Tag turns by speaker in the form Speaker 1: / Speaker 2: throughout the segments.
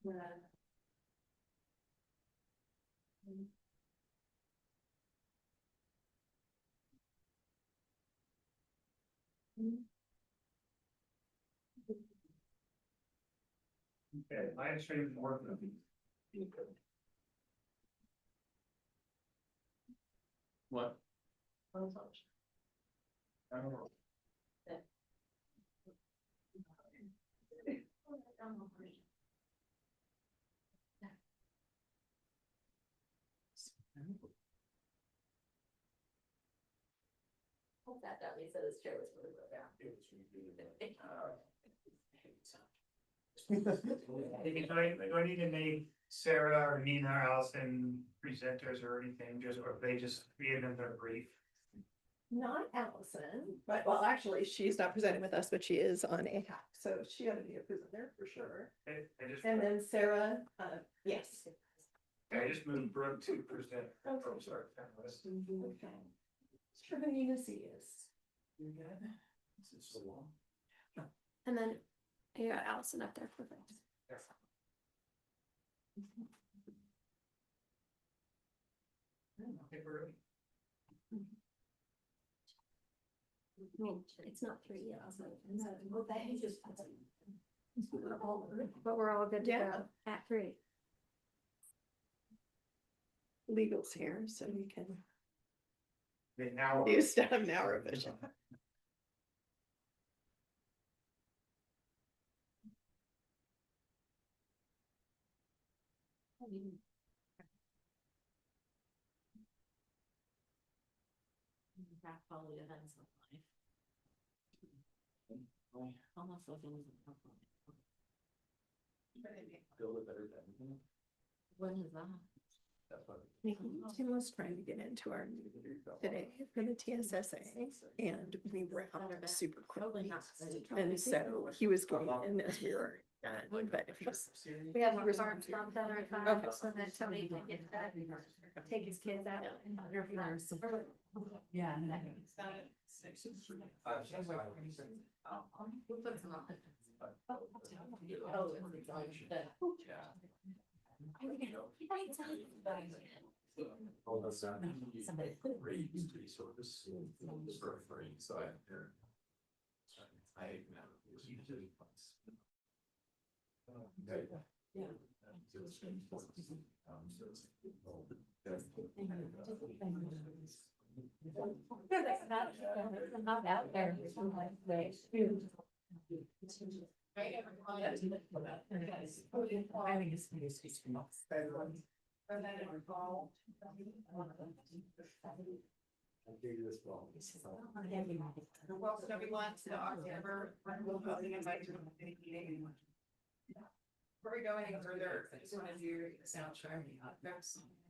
Speaker 1: Okay, I stream more than. What? I don't know.
Speaker 2: That dummy said his chair was really low down.
Speaker 1: Do I need to make Sarah or Nina or Allison presenters or anything, just, or they just create them their brief?
Speaker 3: Not Allison, but well, actually, she's not presenting with us, but she is on AHAC, so she ought to be a presenter for sure. And then Sarah, yes.
Speaker 1: I just moved Brooke to present.
Speaker 3: Okay.
Speaker 1: Oh, sorry.
Speaker 3: Okay. Sure, who Nina C is.
Speaker 1: You're good. This is so long.
Speaker 2: And then you got Allison up there, perfect.
Speaker 1: Okay, we're ready.
Speaker 2: I mean, it's not 3 yet. But we're all good to go at 3.
Speaker 3: Legal's here, so we can
Speaker 1: Now.
Speaker 3: do stuff now revision.
Speaker 2: Follow events of life. Almost looking.
Speaker 1: Build a better than.
Speaker 2: When is that?
Speaker 3: Tim was trying to get into our today for the TSSA, and we wrapped super quickly. And so he was going in as we were done, but if he was.
Speaker 2: We have our farm stop down at 5, so then Tony can get that, take his kids out.
Speaker 4: Yeah.
Speaker 1: Oh, that's not. Great resource. So I.
Speaker 2: Not out there.
Speaker 4: Welcome everyone to the October Rental Housing Advisory Committee meeting. Before we go any further, I just want to do a sound check.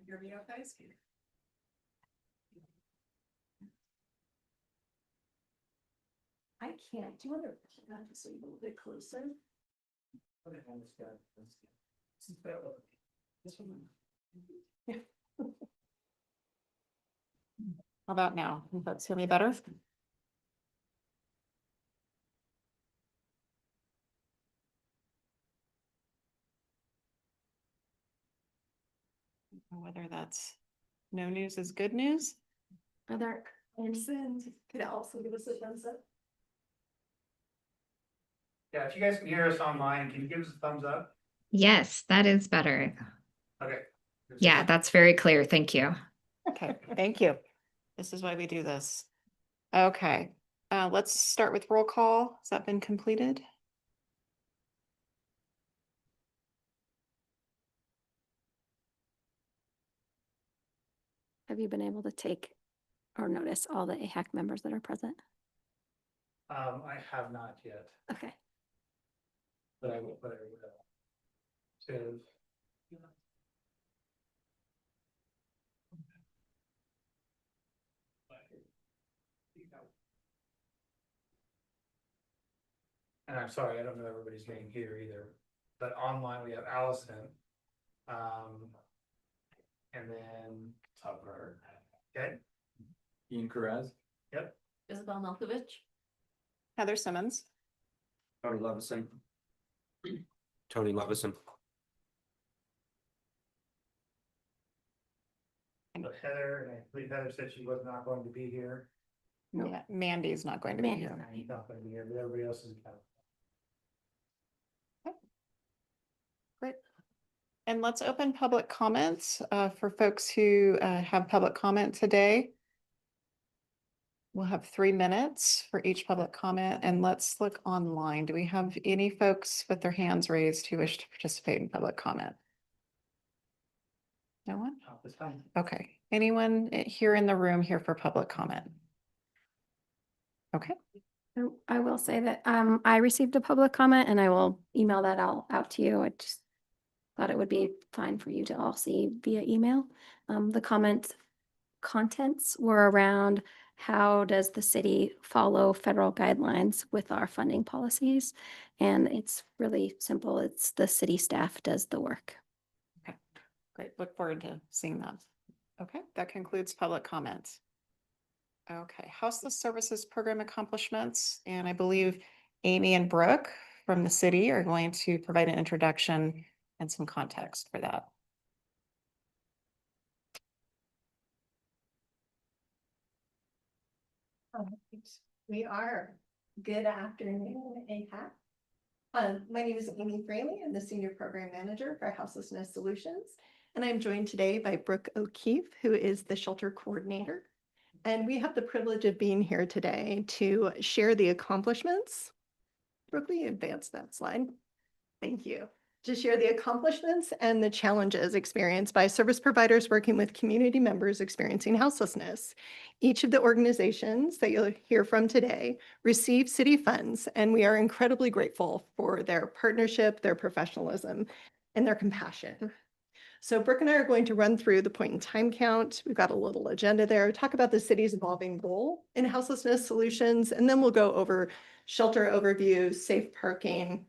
Speaker 4: Hear me okay?
Speaker 3: I can't. Do you want to just a little bit closer?
Speaker 4: Yeah. How about now? Can folks hear me better? Whether that's no news is good news.
Speaker 2: Are there any?
Speaker 3: Could also give us a thumbs up.
Speaker 1: Yeah, if you guys can hear us online, can you give us a thumbs up?
Speaker 5: Yes, that is better.
Speaker 1: Okay.
Speaker 5: Yeah, that's very clear. Thank you.
Speaker 4: Okay, thank you. This is why we do this. Okay, let's start with roll call. Has that been completed?
Speaker 2: Have you been able to take or notice all the AHAC members that are present?
Speaker 1: I have not yet,
Speaker 2: Okay.
Speaker 1: but I will. So. And I'm sorry, I don't know everybody's name here either, but online we have Allison. And then. Top Carter. Okay.
Speaker 6: Ian Perez,
Speaker 1: Yep.
Speaker 2: Isabel Malkovich.
Speaker 4: Heather Simmons.
Speaker 6: Tony Levison. Tony Levison.
Speaker 1: Heather, and I believe Heather said she was not going to be here.
Speaker 3: Yeah, Mandy's not going to be
Speaker 2: Mandy.
Speaker 3: here.
Speaker 1: He's not going to be here, but everybody else is.
Speaker 3: Great. And let's open public comments for folks who have public comment today. We'll have 3 minutes for each public comment, and let's look online. Do we have any folks with their hands raised who wish to participate in public comment? No one?
Speaker 1: Not this time.
Speaker 3: Okay. Anyone here in the room here for public comment? Okay.
Speaker 2: I will say that I received a public comment and I will email that out to you. I just thought it would be fine for you to all see via email. The contents were around how does the city follow federal guidelines with our funding policies? And it's really simple. It's the city staff does the work.
Speaker 3: Okay. Great. Look forward to seeing that. Okay. That concludes public comments. Okay. Houseless Services Program accomplishments. And I believe Amy and Brooke from the city are going to provide an introduction and some context for that.
Speaker 7: We are. Good afternoon, AHAC. My name is Amy Fraley. I'm the Senior Program Manager for Houselessness Solutions. And I'm joined today by Brooke O'Keefe, who is the Shelter Coordinator. And we have the privilege of being here today to share the accomplishments. Brooke, will you advance that slide? Thank you. To share the accomplishments and the challenges experienced by service providers working with community members experiencing houselessness. Each of the organizations that you'll hear from today receive city funds, and we are incredibly grateful for their partnership, their professionalism, and their compassion. So Brooke and I are going to run through the point in time count. We've got a little agenda there, talk about the city's evolving role in houselessness solutions, and then we'll go over shelter overview, safe parking,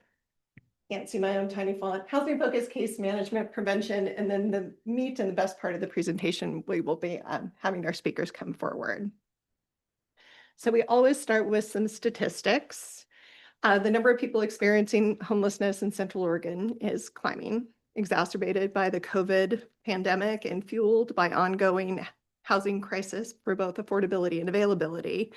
Speaker 7: can't see my own tiny font, housing focused case management prevention, and then the meat and the best part of the presentation, we will be having our speakers come forward. So we always start with some statistics. The number of people experiencing homelessness in Central Oregon is climbing, exacerbated by the COVID pandemic and fueled by ongoing housing crisis for both affordability and availability.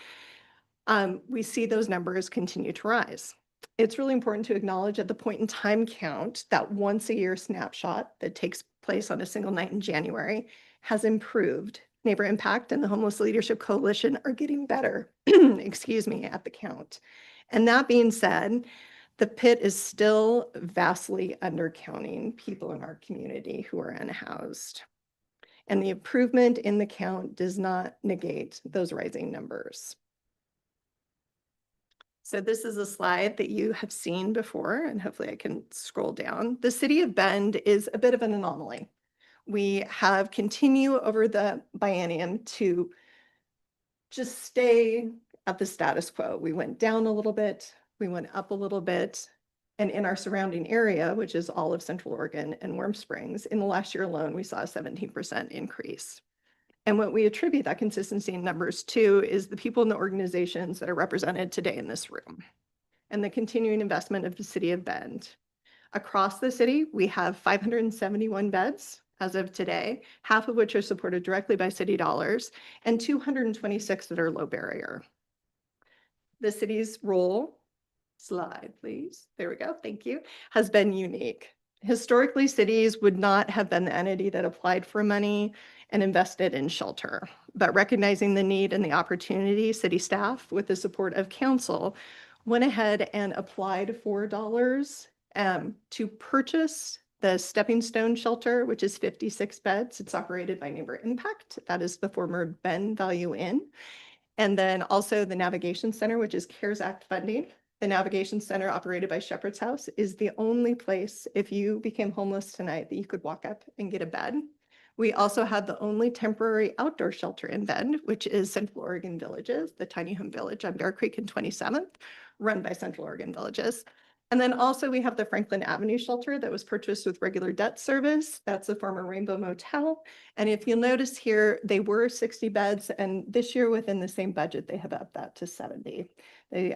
Speaker 7: We see those numbers continue to rise. It's really important to acknowledge at the point in time count that once a year snapshot that takes place on a single night in January has improved. Neighbor Impact and the Homeless Leadership Coalition are getting better, excuse me, at the count. And that being said, the pit is still vastly undercounting people in our community who are unhoused. And the improvement in the count does not negate those rising numbers. So this is a slide that you have seen before, and hopefully I can scroll down. The city of Bend is a bit of an anomaly. We have continued over the biennium to just stay at the status quo. We went down a little bit, we went up a little bit, and in our surrounding area, which is all of Central Oregon and Warm Springs, in the last year alone, we saw a 17% increase. And what we attribute that consistency in numbers to is the people and the organizations that are represented today in this room and the continuing investment of the city of Bend. Across the city, we have 571 beds as of today, half of which are supported directly by city dollars, and 226 that are low barrier. The city's role, slide please, there we go, thank you, has been unique. Historically, cities would not have been the entity that applied for money and invested in shelter, but recognizing the need and the opportunity, city staff, with the support of council, went ahead and applied for dollars to purchase the Stepping Stone shelter, which is 56 beds. It's operated by Neighbor Impact. That is the former Ben Value Inn. And then also the Navigation Center, which is CARES Act funding. The Navigation Center, operated by Shepherd's House, is the only place, if you became homeless tonight, that you could walk up and get a bed. We also have the only temporary outdoor shelter in Bend, which is Central Oregon Villages, the tiny home village on Bear Creek and 27th, run by Central Oregon Villages. And then also we have the Franklin Avenue shelter that was purchased with regular debt service. That's the former Rainbow Motel. And if you'll notice here, they were 60 beds, and this year within the same budget, they have upped that to 70. They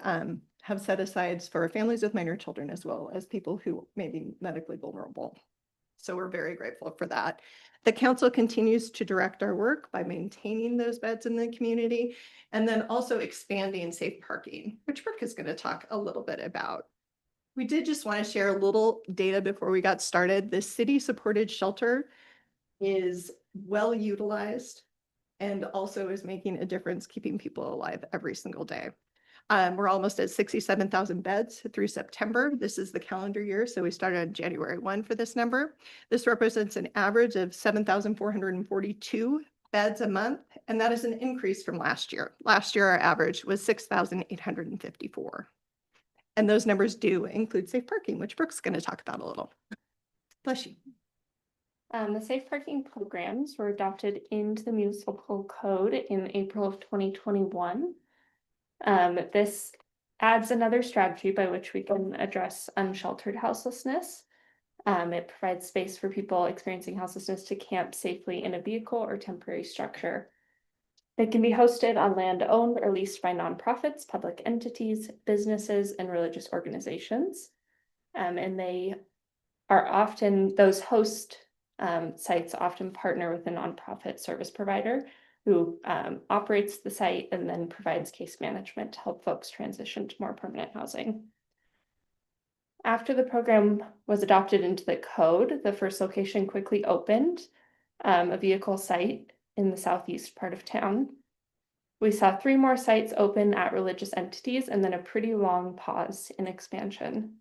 Speaker 7: have set asides for families with minor children as well as people who may be medically vulnerable. So we're very grateful for that. The council continues to direct our work by maintaining those beds in the community and then also expanding safe parking, which Brooke is going to talk a little bit about. We did just want to share a little data before we got started. The city-supported shelter is well utilized and also is making a difference keeping people alive every single day. We're almost at 67,000 beds through September. This is the calendar year, so we started on January 1 for this number. This represents an average of 7,442 beds a month, and that is an increase from last year. Last year, our average was 6,854. And those numbers do include safe parking, which Brooke's going to talk about a little. Bless you.
Speaker 2: The safe parking programs were adopted into the municipal code in April of 2021. This adds another strategy by which we can address unsheltered houselessness. It provides space for people experiencing houselessness to camp safely in a vehicle or temporary structure. They can be hosted on land owned or leased by nonprofits, public entities, businesses, and religious organizations. And they are often, those host sites often partner with a nonprofit service provider who operates the site and then provides case management to help folks transition to more permanent housing. After the program was adopted into the code, the first location quickly opened, a vehicle site in the southeast part of town. We saw 3 more sites open at religious entities and then a pretty long pause in expansion.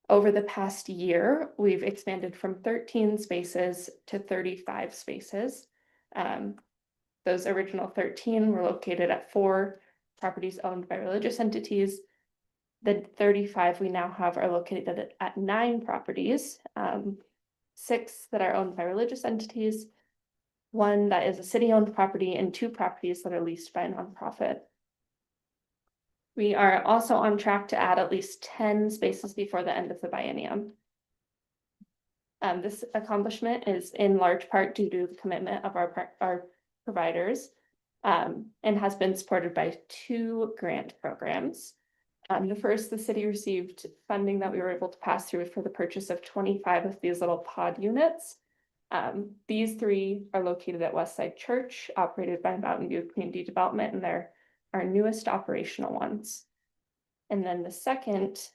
Speaker 2: Over the past year, we've expanded from 13 spaces to 35 spaces. Those original 13 were located at 4 properties owned by religious entities. The 35 we now have are located at 9 properties, 6 that are owned by religious entities, 1 that is a city-owned property, and 2 properties that are leased by a nonprofit. We are also on track to add at least 10 spaces before the end of the biennium. This accomplishment is in large part due to the commitment of our providers and has been supported by 2 grant programs. The first, the city received funding that we were able to pass through for the purchase of 25 of these little pod units. These 3 are located at Westside Church, operated by Mountain View Community Development, and they're our newest operational ones. And then the second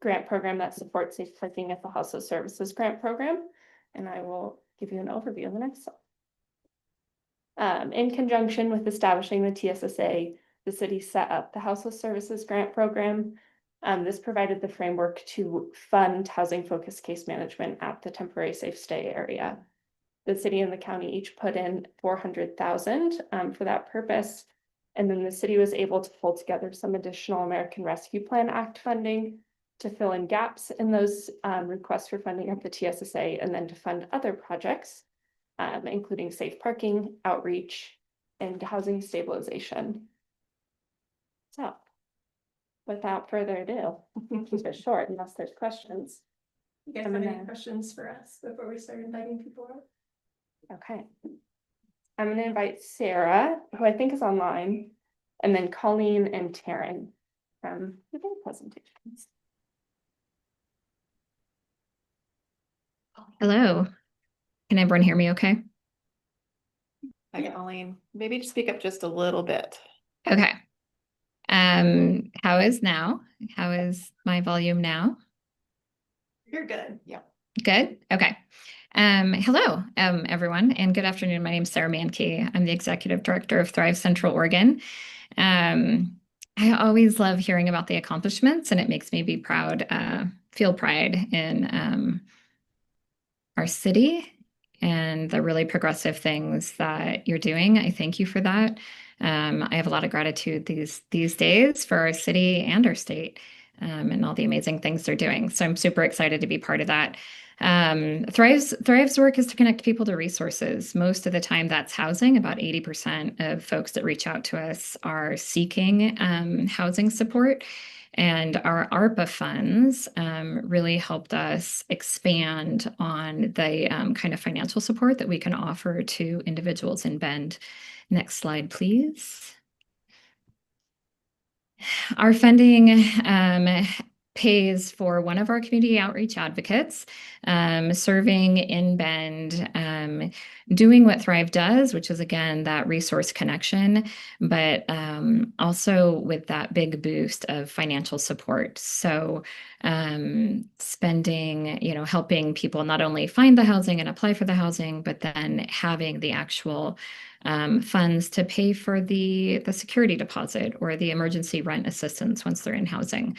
Speaker 2: grant program that supports safe parking at the Household Services Grant Program, and I will give you an overview of the next slide. In conjunction with establishing the TSSA, the city set up the Household Services Grant Program. This provided the framework to fund housing-focused case management at the temporary safe stay area. The city and the county each put in $400,000 for that purpose. And then the city was able to pull together some additional American Rescue Plan Act funding to fill in gaps in those requests for funding at the TSSA, and then to fund other projects, including safe parking, outreach, and housing stabilization. So without further ado, keep it short unless there's questions.
Speaker 3: You guys have any questions for us before we start inviting people up?
Speaker 2: Okay. I'm going to invite Sarah, who I think is online, and then Colleen and Taryn from the presentations.
Speaker 5: Hello. Can everyone hear me okay?
Speaker 7: Hi, Colleen. Maybe to speak up just a little bit.
Speaker 5: Okay. How is now? How is my volume now?
Speaker 7: You're good. Yeah.
Speaker 5: Good. Okay. Hello, everyone, and good afternoon. My name is Sarah Mankey. I'm the executive director of Thrive Central Oregon. I always love hearing about the accomplishments, and it makes me be proud, feel pride in our city and the really progressive things that you're doing. I thank you for that. I have a lot of gratitude these days for our city and our state and all the amazing things they're doing. So I'm super excited to be part of that. Thrive's work is to connect people to resources. Most of the time that's housing. About 80% of folks that reach out to us are seeking housing support. And our ARPA funds really helped us expand on the kind of financial support that we can offer to individuals in Bend. Next slide, please. Our funding pays for one of our community outreach advocates, serving in Bend, doing what Thrive does, which is again that resource connection, but also with that big boost of financial support. So spending, helping people not only find the housing and apply for the housing, but then having the actual funds to pay for the security deposit or the emergency rent assistance once they're in housing.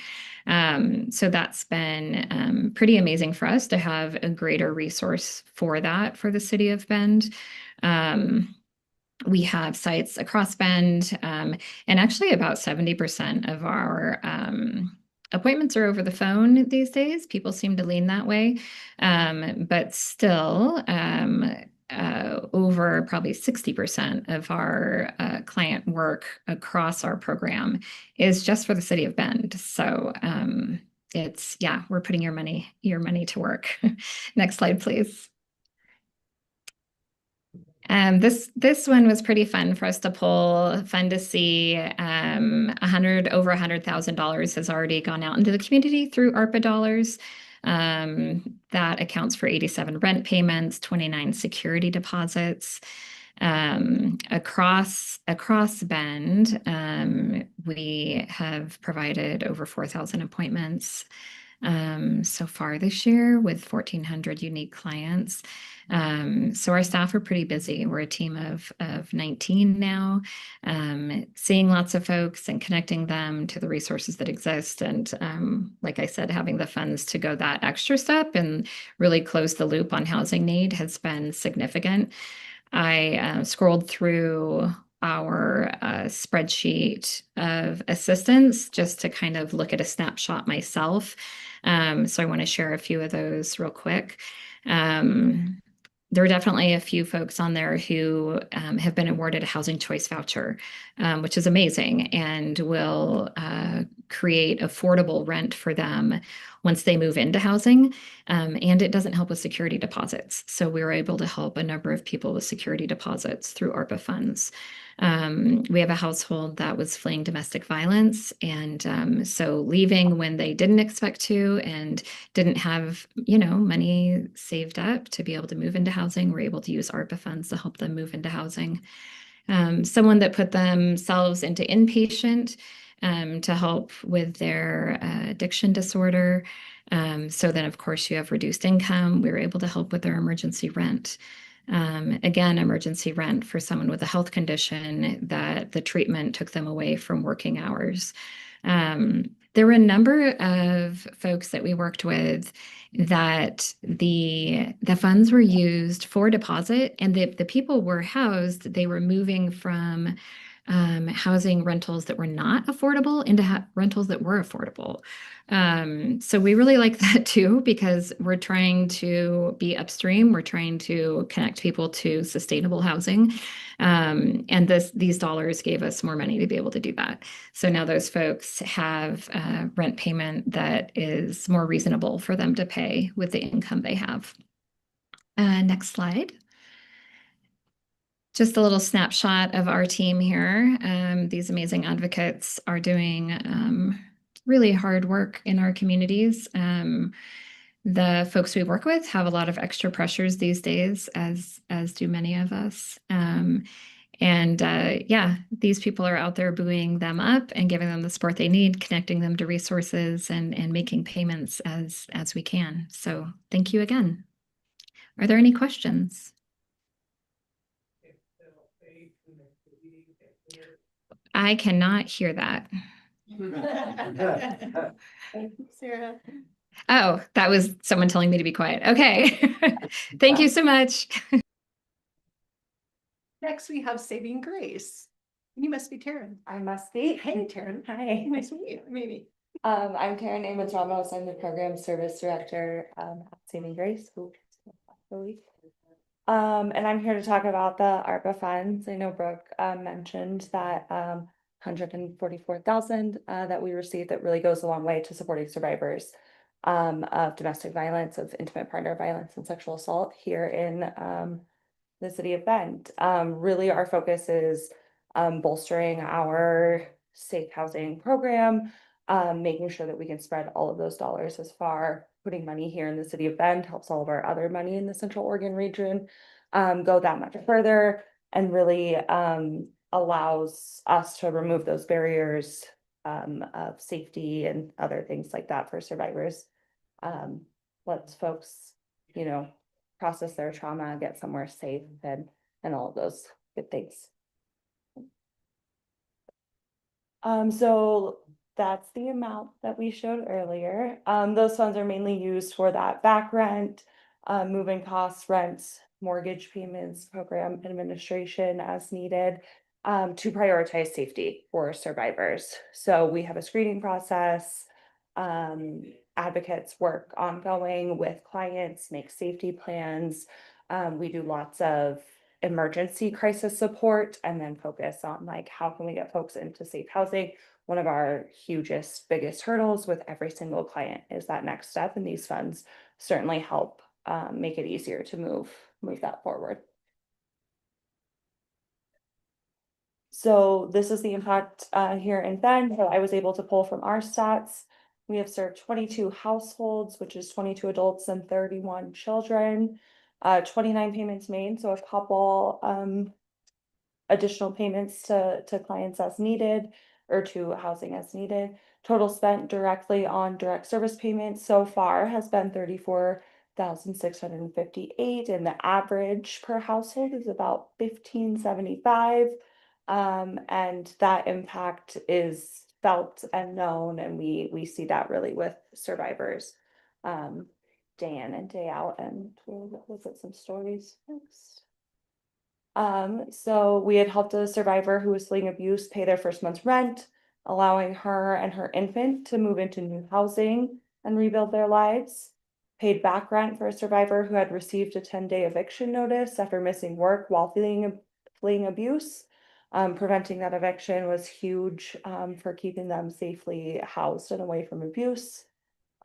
Speaker 5: So that's been pretty amazing for us to have a greater resource for that for the city of Bend. We have sites across Bend, and actually about 70% of our appointments are over the phone these days. People seem to lean that way, but still over probably 60% of our client work across our program is just for the city of Bend. So we're putting your money to work. Next slide, please. This one was pretty fun for us to pull, fun to see. Over $100,000 has already gone out into the community through ARPA dollars. That accounts for 87 rent payments, 29 security deposits. Across Bend, we have provided over 4,000 appointments so far this year with 1,400 unique clients. So our staff are pretty busy. We're a team of 19 now, seeing lots of folks and connecting them to the resources that exist. And like I said, having the funds to go that extra step and really close the loop on housing need has been significant. I scrolled through our spreadsheet of assistance just to kind of look at a snapshot myself. So I want to share a few of those real quick. There are definitely a few folks on there who have been awarded a housing choice voucher, which is amazing and will create affordable rent for them once they move into housing. And it doesn't help with security deposits. So we were able to help a number of people with security deposits through ARPA funds. We have a household that was fleeing domestic violence, and so leaving when they didn't expect to and didn't have, money saved up to be able to move into housing. We're able to use ARPA funds to help them move into housing. Someone that put themselves into inpatient to help with their addiction disorder. So then, of course, you have reduced income. We were able to help with their emergency rent. Again, emergency rent for someone with a health condition that the treatment took them away from working hours. There were a number of folks that we worked with that the funds were used for deposit, and the people were housed. They were moving from housing rentals that were not affordable into rentals that were affordable. So we really like that too, because we're trying to be upstream. We're trying to connect people to sustainable housing. And these dollars gave us more money to be able to do that. So now those folks have a rent payment that is more reasonable for them to pay with the income they have. Next slide. Just a little snapshot of our team here. These amazing advocates are doing really hard work in our communities. The folks we work with have a lot of extra pressures these days, as do many of us. These people are out there buoying them up and giving them the support they need, connecting them to resources and making payments as we can. So thank you again. Are there any questions? I cannot hear that.
Speaker 3: Thank you, Sarah.
Speaker 5: Oh, that was someone telling me to be quiet. Okay. Thank you so much.
Speaker 7: Next, we have Saving Grace. You must be Taryn.
Speaker 8: I must be.
Speaker 7: Hey, Taryn.
Speaker 8: Hi.
Speaker 7: Nice to meet you. Maybe.
Speaker 8: I'm Taryn Amos Ramos. I'm the program service director at Saving Grace. And I'm here to talk about the ARPA funds. I know Brooke mentioned that 144,000 that we received that really goes a long way to supporting survivors of domestic violence, of intimate partner violence and sexual assault here in the city of Bend. Really our focus is bolstering our safe housing program, making sure that we can spread all of those dollars as far, putting money here in the city of Bend helps all of our other money in the Central Oregon region go that much further, and really allows us to remove those barriers of safety and other things like that for survivors. Lets folks, you know, process their trauma, get somewhere safe, and all of those good things. So that's the amount that we showed earlier. Those funds are mainly used for that back rent, moving costs, rent, mortgage payments, program administration as needed, to prioritize safety for survivors. So we have a screening process. Advocates work ongoing with clients, make safety plans. We do lots of emergency crisis support, and then focus on like, how can we get folks into safe housing? One of our biggest hurdles with every single client is that next step, and these funds certainly help make it easier to move that forward. So this is the impact here in Bend that I was able to pull from our stats. We have served 22 households, which is 22 adults and 31 children. 29 payments made, so a couple additional payments to clients as needed, or to housing as needed. Total spent directly on direct service payments so far has been 34,658, and the average per household is about 1,575. And that impact is felt and known, and we see that really with survivors day in and day out. And we'll look at some stories next. So we had helped a survivor who was fleeing abuse pay their first month's rent, allowing her and her infant to move into new housing and rebuild their lives. Paid back rent for a survivor who had received a 10-day eviction notice after missing work while fleeing abuse. Preventing that eviction was huge for keeping them safely housed and away from abuse.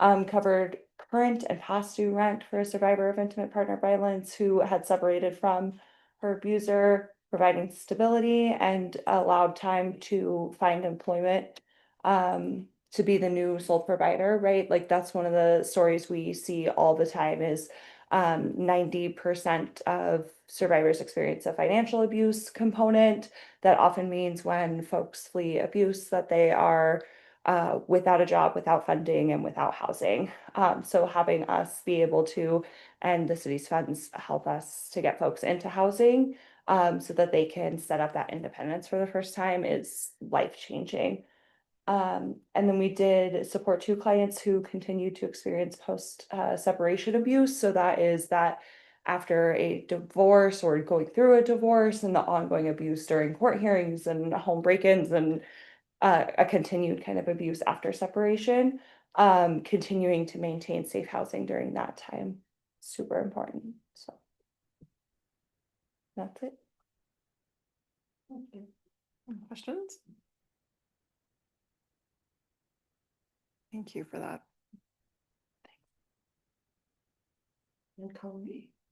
Speaker 8: Covered current and past due rent for a survivor of intimate partner violence who had separated from her abuser, providing stability and allowed time to find employment, to be the new sole provider, right? Like, that's one of the stories we see all the time is 90% of survivors experience a financial abuse component. That often means when folks flee abuse that they are without a job, without funding, and without housing. So having us be able to, and the city's funds help us to get folks into housing so that they can set up that independence for the first time is life-changing. And then we did support 2 clients who continued to experience post separation abuse. So that is that after a divorce or going through a divorce, and the ongoing abuse during court hearings and home break-ins, and a continued kind of abuse after separation, continuing to maintain safe housing during that time. Super important. So that's it.
Speaker 3: Questions? Thank you for that.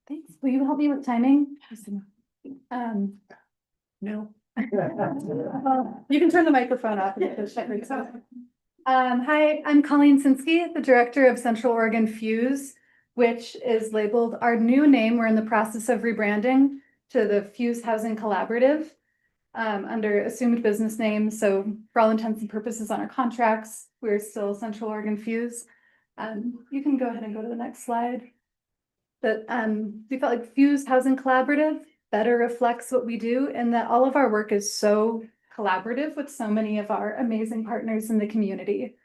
Speaker 2: Thanks. Will you help me with timing?
Speaker 3: No. You can turn the microphone off.
Speaker 9: Hi, I'm Colleen Sinsky, the director of Central Oregon Fuse, which is labeled our new name. We're in the process of rebranding to the Fuse Housing Collaborative under assumed business name. So for all intents and purposes on our contracts, we're still Central Oregon Fuse. You can go ahead and go to the next slide. But we felt like Fuse Housing Collaborative better reflects what we do, and that all of our work is so collaborative with so many of our amazing partners in the community.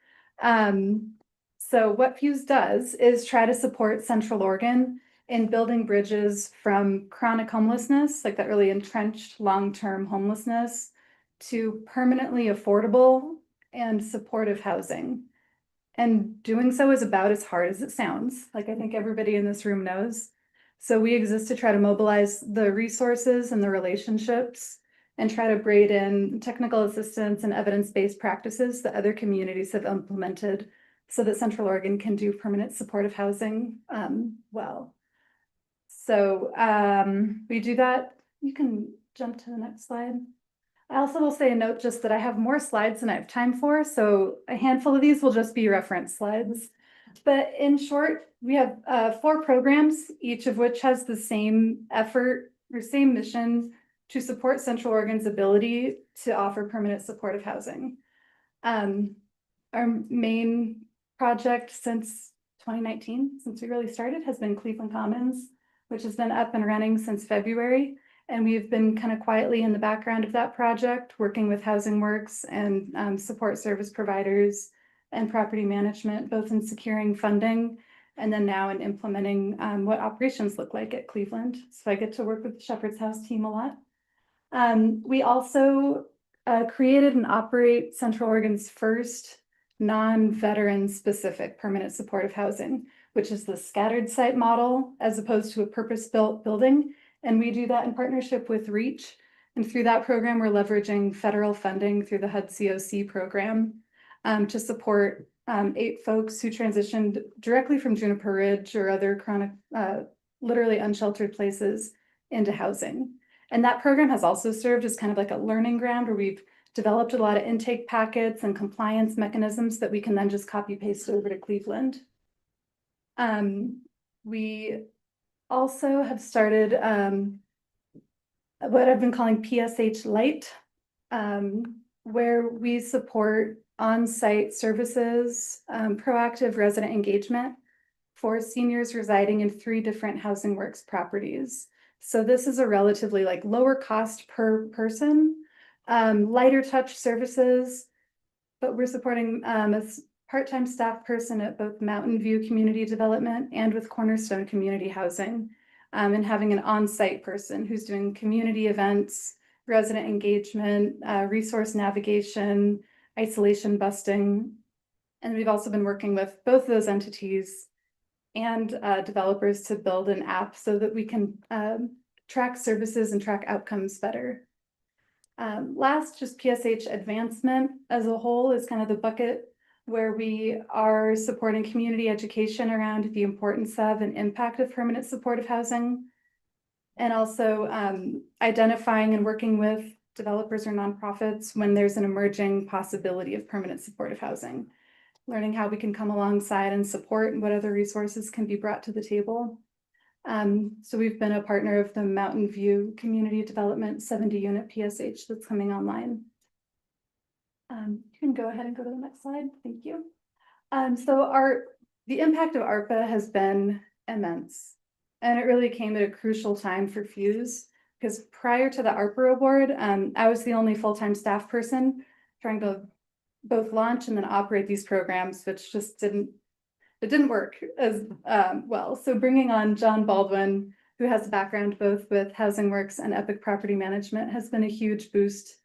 Speaker 9: So what Fuse does is try to support Central Oregon in building bridges from chronic homelessness, like that really entrenched long-term homelessness, to permanently affordable and supportive housing. And doing so is about as hard as it sounds, like I think everybody in this room knows. So we exist to try to mobilize the resources and the relationships and try to braid in technical assistance and evidence-based practices that other communities have implemented so that Central Oregon can do permanent supportive housing well. So we do that. You can jump to the next slide. I also will say a note just that I have more slides than I have time for, so a handful of these will just be reference slides. But in short, we have 4 programs, each of which has the same effort or same mission to support Central Oregon's ability to offer permanent supportive housing. Our main project since 2019, since we really started, has been Cleveland Commons, which has been up and running since February. And we've been kind of quietly in the background of that project, working with Housing Works and support service providers and property management, both in securing funding and then now in implementing what operations look like at Cleveland. So I get to work with the Shepherd's House team a lot. We also created and operate Central Oregon's first non-veteran specific permanent supportive housing, which is the scattered site model as opposed to a purpose-built building. And we do that in partnership with REACH. And through that program, we're leveraging federal funding through the HUD COC program to support 8 folks who transitioned directly from Juniper Ridge or other chronic, literally unsheltered places into housing. And that program has also served as kind of like a learning ground where we've developed a lot of intake packets and compliance mechanisms that we can then just copy paste over to Cleveland. We also have started what I've been calling PSH Lite, where we support on-site services, proactive resident engagement for seniors residing in 3 different Housing Works properties. So this is a relatively like lower cost per person, lighter touch services, but we're supporting a part-time staff person at both Mountain View Community Development and with Cornerstone Community Housing, and having an on-site person who's doing community events, resident engagement, resource navigation, isolation busting. And we've also been working with both of those entities and developers to build an app so that we can track services and track outcomes better. Last, just PSH advancement as a whole is kind of the bucket where we are supporting community education around the importance of and impact of permanent supportive housing, and also identifying and working with developers or nonprofits when there's an emerging possibility of permanent supportive housing, learning how we can come alongside and support and what other resources can be brought to the table. So we've been a partner of the Mountain View Community Development 70-unit PSH that's coming online. You can go ahead and go to the next slide. Thank you. So the impact of ARPA has been immense, and it really came at a crucial time for Fuse, because prior to the ARPA award, I was the only full-time staff person trying to both launch and then operate these programs, which just didn't work as well. So bringing on John Baldwin, who has a background both with Housing Works and Epic Property Management, has been a huge boost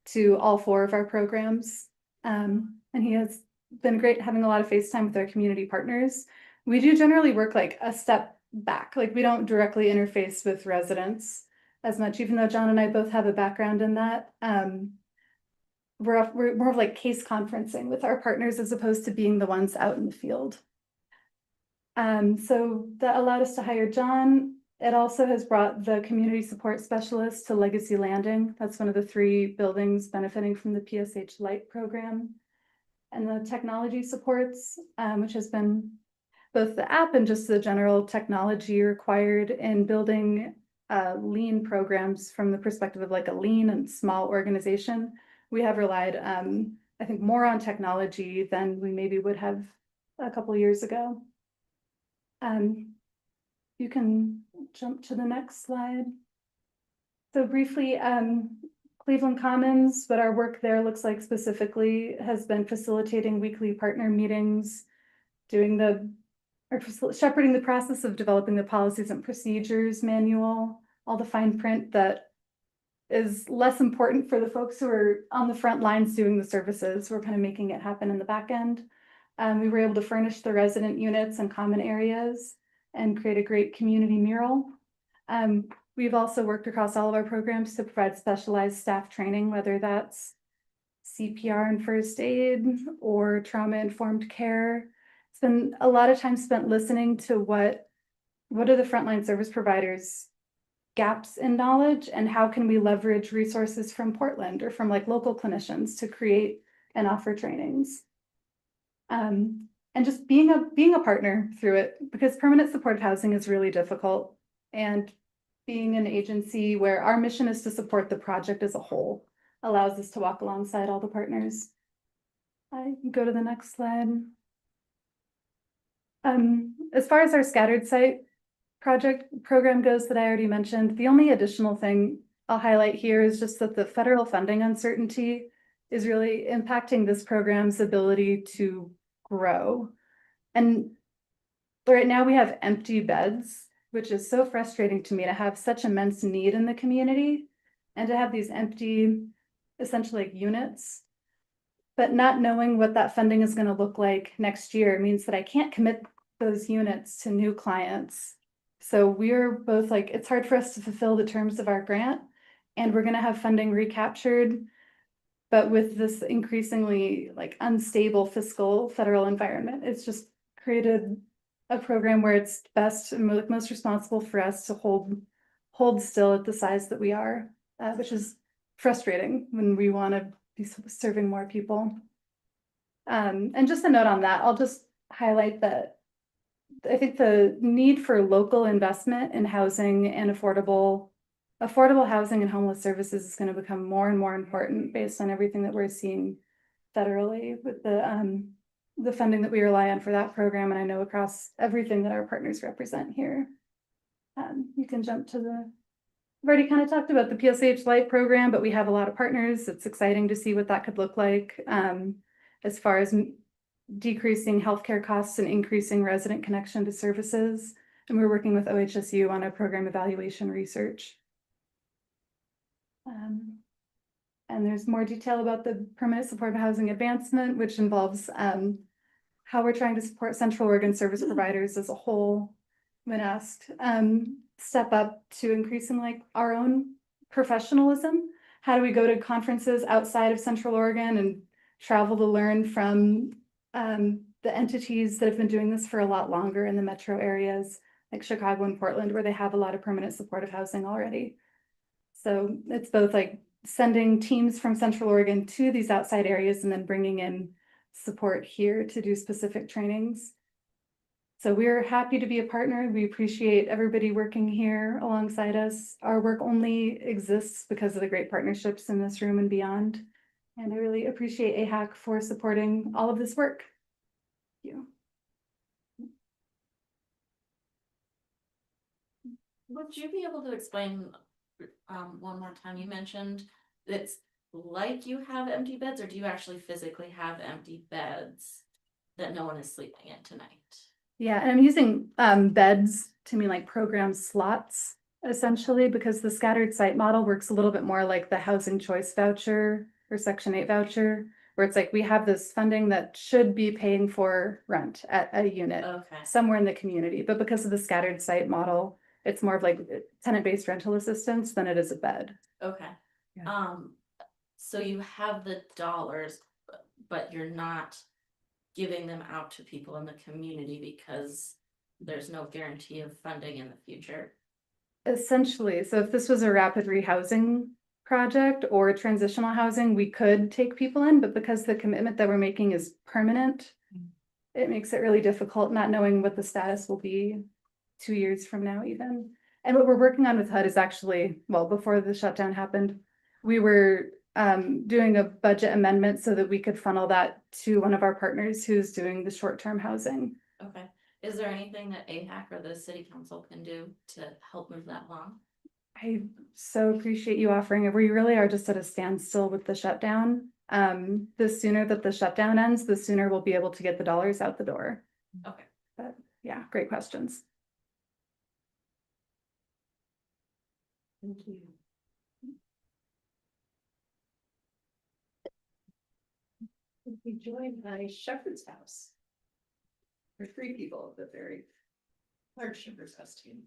Speaker 9: to all 4 of our programs. And he has been great having a lot of FaceTime with our community partners. We do generally work like a step back, like we don't directly interface with residents as much, even though John and I both have a background in that. We're more of like case conferencing with our partners as opposed to being the ones out in the field. So that allowed us to hire John. It also has brought the community support specialist to Legacy Landing. That's one of the 3 buildings benefiting from the PSH Lite program. And the technology supports, which has been both the app and just the general technology required in building lean programs from the perspective of like a lean and small organization. We have relied, I think, more on technology than we maybe would have a couple of years ago. You can jump to the next slide. So briefly, Cleveland Commons, what our work there looks like specifically has been facilitating weekly partner meetings, shepherding the process of developing the policies and procedures manual, all the fine print that is less important for the folks who are on the front lines doing the services. We're kind of making it happen in the back end. We were able to furnish the resident units and common areas and create a great community mural. We've also worked across all of our programs to provide specialized staff training, whether that's CPR and first aid or trauma-informed care. It's been a lot of time spent listening to what are the frontline service providers gaps in knowledge and how can we leverage resources from Portland or from like local clinicians to create and offer trainings. And just being a partner through it, because permanent supportive housing is really difficult. And being an agency where our mission is to support the project as a whole allows us to walk alongside all the partners. I can go to the next slide. As far as our scattered site program goes that I already mentioned, the only additional thing I'll highlight here is just that the federal funding uncertainty is really impacting this program's ability to grow. And right now we have empty beds, which is so frustrating to me to have such immense need in the community and to have these empty, essentially like units. But not knowing what that funding is going to look like next year means that I can't commit those units to new clients. So we're both like, it's hard for us to fulfill the terms of our grant, and we're going to have funding recaptured. But with this increasingly like unstable fiscal federal environment, it's just created a program where it's best and most responsible for us to hold still at the size that we are, which is frustrating when we want to be serving more people. And just a note on that, I'll just highlight that I think the need for local investment in housing and affordable housing and homeless services is going to become more and more important based on everything that we're seeing federally with the funding that we rely on for that program. And I know across everything that our partners represent here. You can jump to I've already kind of talked about the PSH Lite program, but we have a lot of partners. It's exciting to see what that could look like as far as decreasing healthcare costs and increasing resident connection to services. And we're working with OHSU on a program evaluation research. And there's more detail about the permanent supportive housing advancement, which involves how we're trying to support Central Oregon service providers as a whole when asked step up to increasing like our own professionalism. How do we go to conferences outside of Central Oregon and travel to learn from the entities that have been doing this for a lot longer in the metro areas like Chicago and Portland, where they have a lot of permanent supportive housing already. So it's both like sending teams from Central Oregon to these outside areas and then bringing in support here to do specific trainings. So we're happy to be a partner. We appreciate everybody working here alongside us. Our work only exists because of the great partnerships in this room and beyond. And I really appreciate AHAC for supporting all of this work. Thank you.
Speaker 10: Would you be able to explain one more time? You mentioned it's like you have empty beds, or do you actually physically have empty beds that no one is sleeping in tonight?
Speaker 9: Yeah, and I'm using beds to mean like program slots, essentially, because the scattered site model works a little bit more like the housing choice voucher or Section 8 voucher, where it's like we have this funding that should be paying for rent at a unit somewhere in the community. But because of the scattered site model, it's more of like tenant-based rental assistance than it is a bed.
Speaker 10: Okay.
Speaker 9: Yeah.
Speaker 10: So you have the dollars, but you're not giving them out to people in the community because there's no guarantee of funding in the future.
Speaker 9: Essentially, so if this was a rapid rehousing project or transitional housing, we could take people in, but because the commitment that we're making is permanent, it makes it really difficult not knowing what the status will be 2 years from now even. And what we're working on with HUD is actually, well, before the shutdown happened, we were doing a budget amendment so that we could funnel that to one of our partners who's doing the short-term housing.
Speaker 10: Okay. Is there anything that AHAC or the city council can do to help move that along?
Speaker 9: I so appreciate you offering it. We really are just at a standstill with the shutdown. The sooner that the shutdown ends, the sooner we'll be able to get the dollars out the door.
Speaker 10: Okay.
Speaker 9: But yeah, great questions.
Speaker 10: Thank you.
Speaker 3: We'll be joined by Shepherd's House. For 3 people of the very large Shepherd's House team.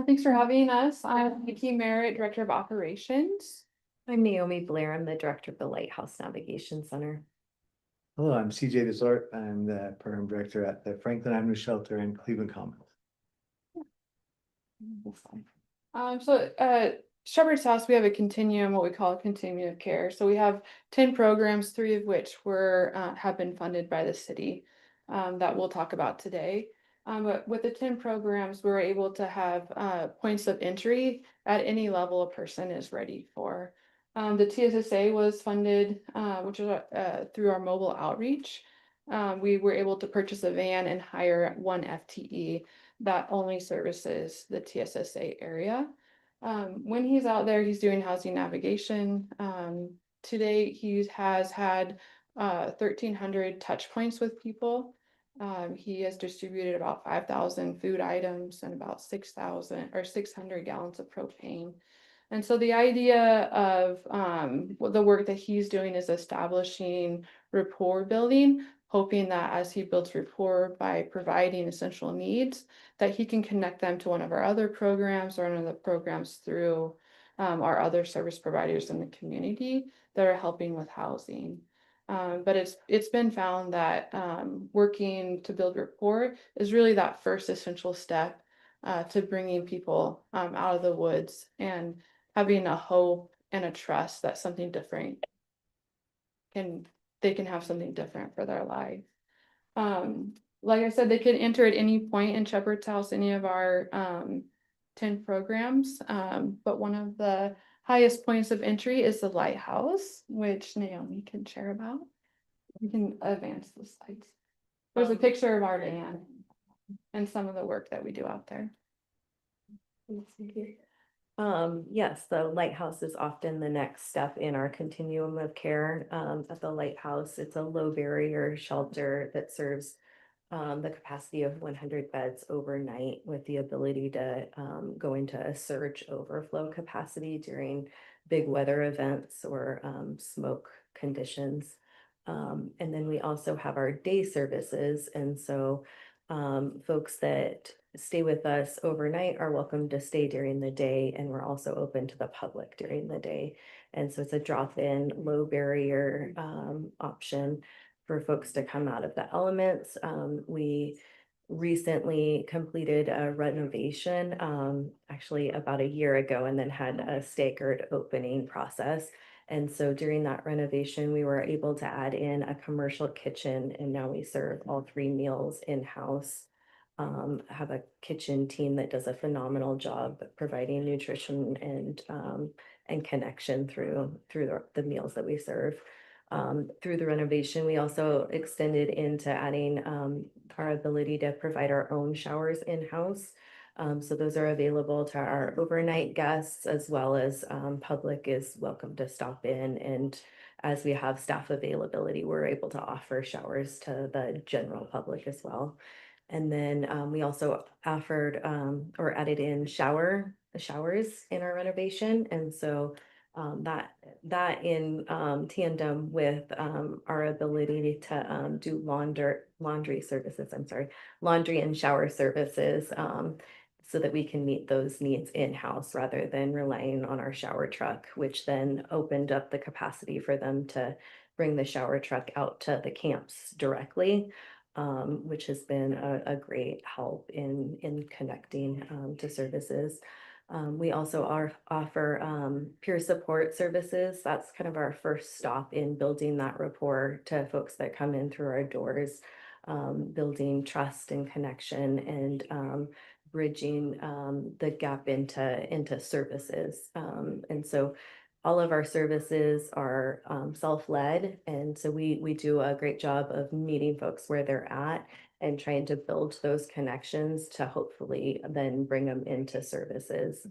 Speaker 11: Thanks for having us. I'm Nikki Merritt, Director of Operations.
Speaker 12: I'm Naomi Blair. I'm the director of the Lighthouse Navigation Center.
Speaker 6: Hello, I'm CJ Desort. I'm the program director at the Franklin Avenue Shelter in Cleveland Commons.
Speaker 11: Shepherd's House, we have a continuum, what we call a continuum of care. So we have 10 programs, 3 of which have been funded by the city, that we'll talk about today. But with the 10 programs, we're able to have points of entry at any level a person is ready for. The TSSA was funded, which is through our mobile outreach. We were able to purchase a van and hire 1 FTE that only services the TSSA area. When he's out there, he's doing housing navigation. Today, he has had 1,300 touch points with people. He has distributed about 5,000 food items and about 6,000 or 600 gallons of propane. And so the idea of the work that he's doing is establishing rapport building, hoping that as he builds rapport by providing essential needs, that he can connect them to one of our other programs or another programs through our other service providers in the community that are helping with housing. But it's been found that working to build rapport is really that first essential step to bringing people out of the woods and having a hope and a trust that something different they can have something different for their life. Like I said, they can enter at any point in Shepherd's House, any of our 10 programs. But one of the highest points of entry is the lighthouse, which Naomi can share about. You can advance the slides. There's a picture of our van and some of the work that we do out there.
Speaker 8: Yes, the lighthouse is often the next step in our continuum of care. At the lighthouse, it's a low barrier shelter that serves the capacity of 100 beds overnight with the ability to go into a surge overflow capacity during big weather events or smoke conditions. And then we also have our day services. And so folks that stay with us overnight are welcome to stay during the day, and we're also open to the public during the day. And so it's a drop-in, low barrier option for folks to come out of the elements. We recently completed a renovation, actually about a year ago, and then had a staggered opening process. And so during that renovation, we were able to add in a commercial kitchen, and now we serve all 3 meals in-house. Have a kitchen team that does a phenomenal job providing nutrition and connection through the meals that we serve. Through the renovation, we also extended into adding our ability to provide our own showers in-house. So those are available to our overnight guests, as well as public is welcome to stop in. And as we have staff availability, we're able to offer showers to the general public as well. And then we also offered or added in showers in our renovation. And so that in tandem with our ability to do laundry and shower services, so that we can meet those needs in-house rather than relying on our shower truck, which then opened up the capacity for them to bring the shower truck out to the camps directly. Which has been a great help in connecting to services. We also offer peer support services. That's kind of our first stop in building that rapport to folks that come in through our doors, building trust and connection, and bridging the gap into services. And so all of our services are self-led, and so we do a great job of meeting folks where they're at and trying to build those connections to hopefully then bring them into services.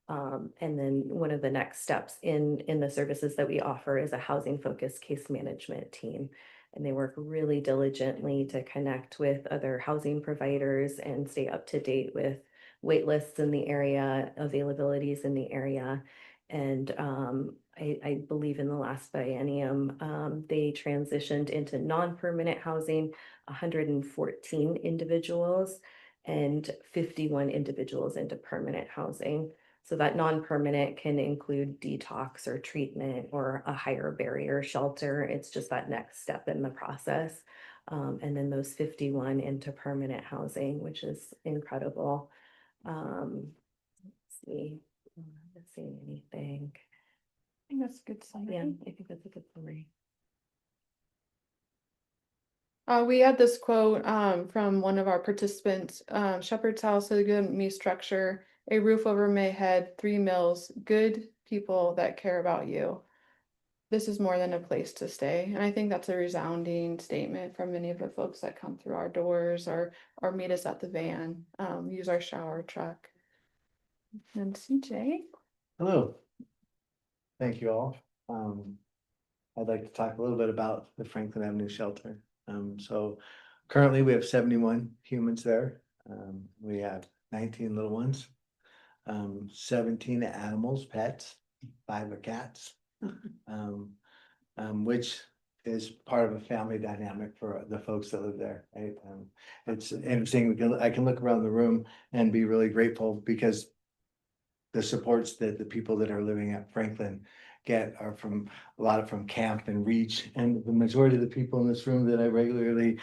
Speaker 8: And then one of the next steps in the services that we offer is a housing-focused case management team. And they work really diligently to connect with other housing providers and stay up to date with wait lists in the area, availabilities in the area. And I believe in the last biennium, they transitioned into non-permanent housing, 114 individuals and 51 individuals into permanent housing. So that non-permanent can include detox or treatment or a higher barrier shelter. It's just that next step in the process. And then those 51 into permanent housing, which is incredible. Let's see, I'm not seeing anything.
Speaker 11: I think that's a good sign.
Speaker 8: Yeah, I think that's a good summary.
Speaker 11: We had this quote from one of our participants, Shepherd's House has given me structure, a roof over my head, 3 meals, good people that care about you. This is more than a place to stay. And I think that's a resounding statement from many of the folks that come through our doors or meet us at the van, use our shower truck. And CJ.
Speaker 6: Hello. Thank you all. I'd like to talk a little bit about the Franklin Avenue shelter. So currently we have 71 humans there. We have 19 little ones, 17 animals, pets, 5 are cats, which is part of a family dynamic for the folks that live there, right? It's interesting, I can look around the room and be really grateful because the supports that the people that are living at Franklin get are from a lot of from camp and reach, and the majority of the people in this room that I regularly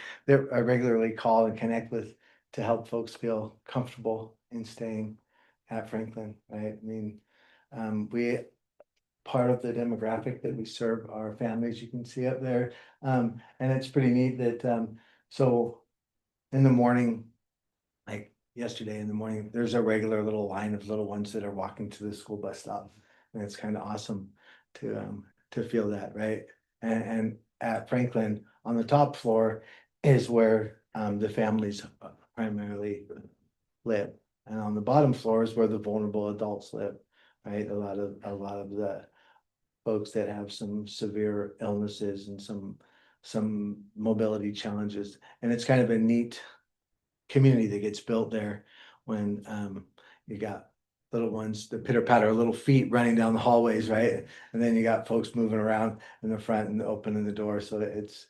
Speaker 6: call and connect with to help folks feel comfortable in staying at Franklin, right? I mean, we part of the demographic that we serve are families, you can see up there, and it's pretty neat that so in the morning, like yesterday in the morning, there's a regular little line of little ones that are walking to the school bus stop. And it's kind of awesome to feel that, right? And at Franklin, on the top floor is where the families primarily live. And on the bottom floor is where the vulnerable adults live, right? A lot of the folks that have some severe illnesses and some mobility challenges. And it's kind of a neat community that gets built there when you got little ones, the pitter patter little feet running down the hallways, right? And then you got folks moving around in the front and opening the door. So it's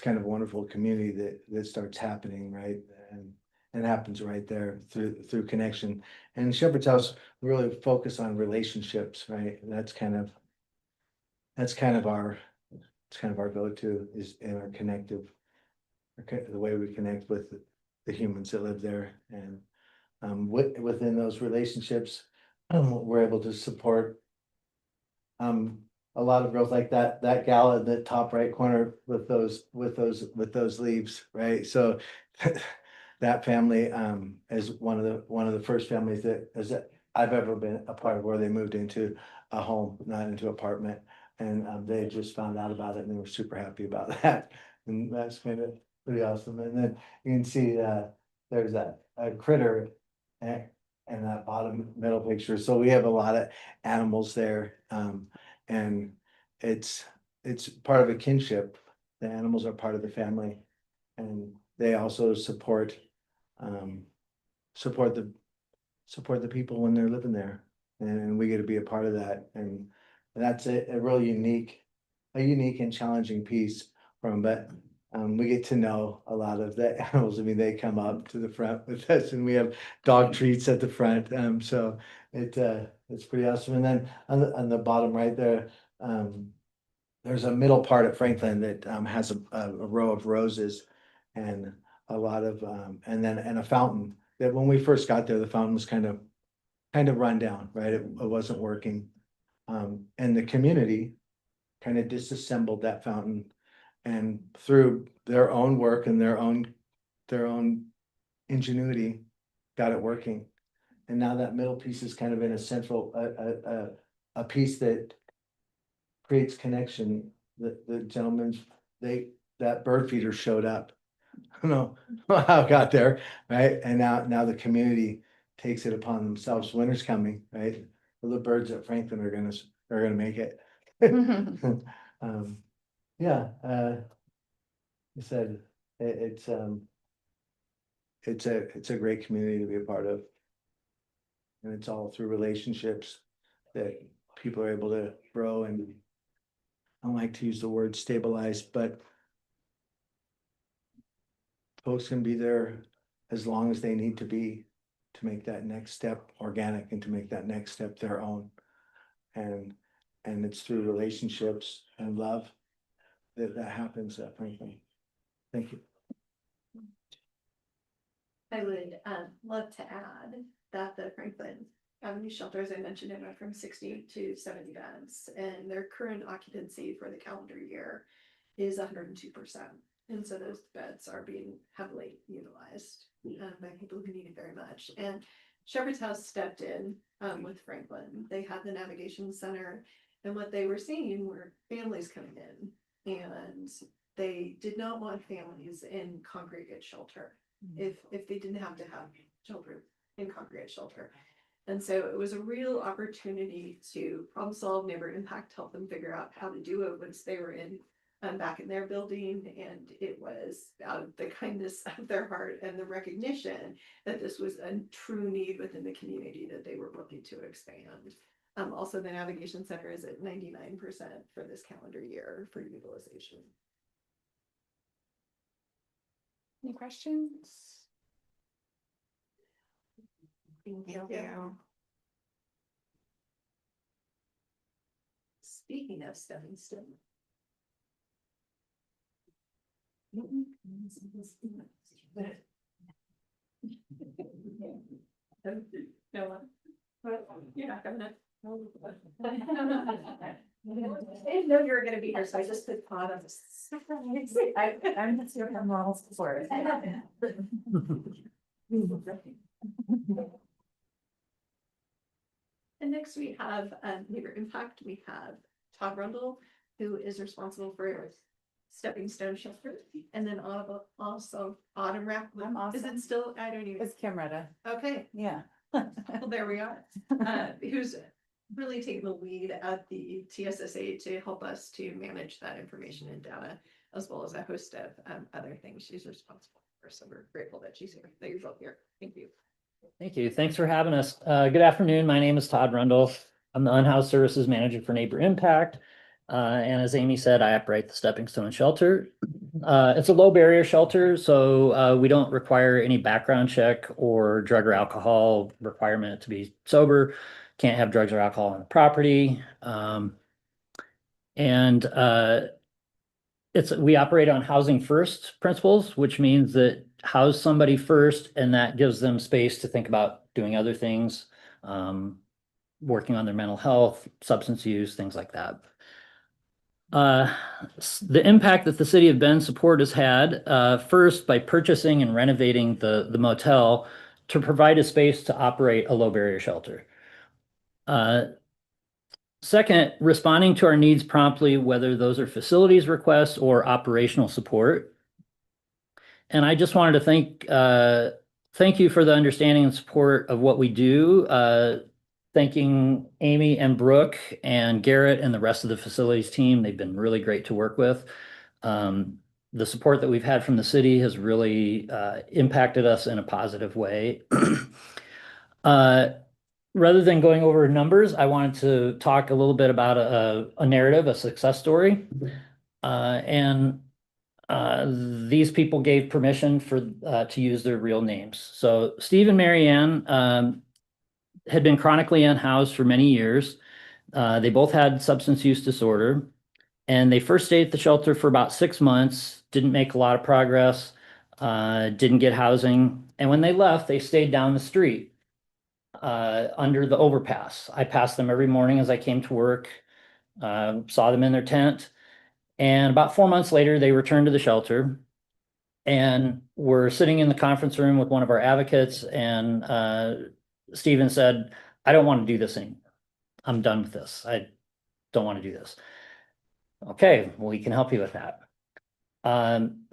Speaker 6: kind of a wonderful community that starts happening, right? And it happens right there through connection. And Shepherd's House really focus on relationships, right? And that's kind of our go-to is in our connective, the way we connect with the humans that live there. And within those relationships, we're able to support a lot of growth, like that gal in the top right corner with those leaves, right? So that family is one of the first families that I've ever been a part of where they moved into a home, not into apartment. And they just found out about it and they were super happy about that. And that's kind of pretty awesome. And then you can see there's a critter in that bottom middle picture. So we have a lot of animals there. And it's part of a kinship. The animals are part of the family. And they also support the people when they're living there. And we get to be a part of that. And that's a really unique and challenging piece from, but we get to know a lot of the animals. I mean, they come up to the front with us and we have dog treats at the front. So it's pretty awesome. And then on the bottom right there, there's a middle part of Franklin that has a row of roses and a lot of and a fountain that when we first got there, the fountain was kind of run down, right? It wasn't working. And the community kind of disassembled that fountain and through their own work and their own ingenuity got it working. And now that middle piece is kind of in a central a piece that creates connection. The gentleman's that bird feeder showed up. I don't know how it got there, right? And now the community takes it upon themselves. Winter's coming, right? Well, the birds at Franklin are gonna make it. Yeah, I said it's a great community to be a part of, and it's all through relationships that people are able to grow. And I don't like to use the word stabilize, but folks can be there as long as they need to be to make that next step organic and to make that next step their own. And it's through relationships and love that happens, frankly. Thank you.
Speaker 3: I would love to add that the Franklin Avenue shelter, as I mentioned, it went from 60 to 70 beds, and their current occupancy for the calendar year is 102%. And so those beds are being heavily utilized by people who need it very much. And Shepherd's House stepped in with Franklin. They had the navigation center, and what they were seeing were families coming in, and they did not want families in congregate shelter if they didn't have to have children in congregate shelter. And so it was a real opportunity to problem solve, neighbor impact, help them figure out how to do it once they were in back in their building. And it was out of the kindness of their heart and the recognition that this was a true need within the community that they were looking to expand. Also, the navigation center is at 99% for this calendar year for utilization.
Speaker 11: Any questions?
Speaker 3: Thank you. Speaking of stepping stone. No one. You're not gonna. I didn't know you were gonna be here, so I just put pot on this. I'm just your moral support. And next we have neighbor impact. We have Todd Rundle, who is responsible for Stepping Stone Shelter, and then also Autumn Rack.
Speaker 12: I'm awesome.
Speaker 3: Is it still? I don't even.
Speaker 12: It's Camretta.
Speaker 3: Okay.
Speaker 12: Yeah.
Speaker 3: Well, there we are. Who's really taking the lead at the TSSA to help us to manage that information and data, as well as a host of other things she's responsible for. So we're grateful that she's here, that you're both here. Thank you.
Speaker 13: Thank you. Thanks for having us. Good afternoon. My name is Todd Rundle. I'm the Unhoused Services Manager for Neighbor Impact. And as Amy said, I operate the Stepping Stone Shelter. It's a low barrier shelter, so we don't require any background check or drug or alcohol requirement to be sober. Can't have drugs or alcohol on the property. We operate on housing first principles, which means that house somebody first, and that gives them space to think about doing other things, working on their mental health, substance use, things like that. The impact that the City of Bend support has had, first by purchasing and renovating the motel to provide a space to operate a low barrier shelter. Second, responding to our needs promptly, whether those are facilities requests or operational support. And I just wanted to thank you for the understanding and support of what we do. Thanking Amy and Brooke and Garrett and the rest of the facilities team. They've been really great to work with. The support that we've had from the city has really impacted us in a positive way. Rather than going over numbers, I wanted to talk a little bit about a narrative, a success story. These people gave permission to use their real names. So Steve and Marianne had been chronically unhoused for many years. They both had substance use disorder, and they first stayed at the shelter for about 6 months, didn't make a lot of progress, didn't get housing. And when they left, they stayed down the street under the overpass. I passed them every morning as I came to work, saw them in their tent. And about 4 months later, they returned to the shelter and were sitting in the conference room with one of our advocates, and Stephen said, I don't want to do this anymore. I'm done with this. I don't want to do this. Okay, well, we can help you with that.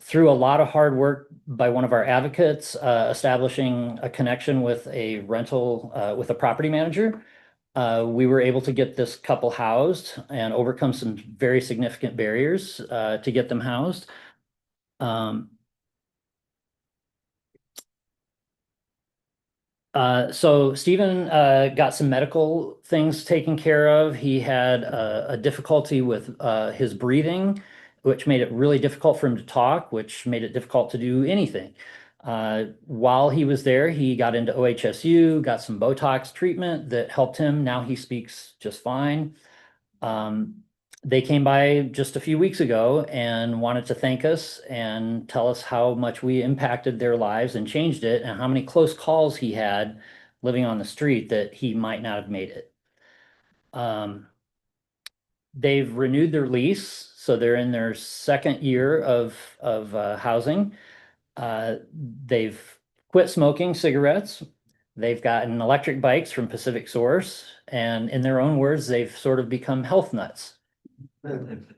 Speaker 13: Through a lot of hard work by one of our advocates, establishing a connection with a rental, with a property manager, we were able to get this couple housed and overcome some very significant barriers to get them housed. So Stephen got some medical things taken care of. He had a difficulty with his breathing, which made it really difficult for him to talk, which made it difficult to do anything. While he was there, he got into OHSU, got some Botox treatment that helped him. Now he speaks just fine. They came by just a few weeks ago and wanted to thank us and tell us how much we impacted their lives and changed it, and how many close calls he had living on the street that he might not have made it. They've renewed their lease, so they're in their second year of housing. They've quit smoking cigarettes. They've gotten electric bikes from Pacific Source, and in their own words, they've sort of become health nuts. And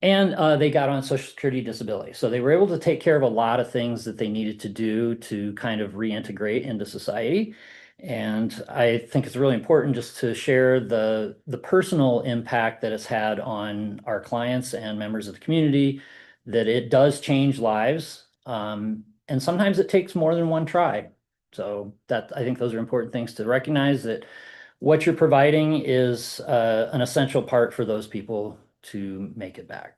Speaker 13: they got on Social Security disability. So they were able to take care of a lot of things that they needed to do to kind of reintegrate into society. And I think it's really important just to share the personal impact that it's had on our clients and members of the community, that it does change lives. And sometimes it takes more than one try. So that, I think those are important things to recognize, that what you're providing is an essential part for those people to make it back.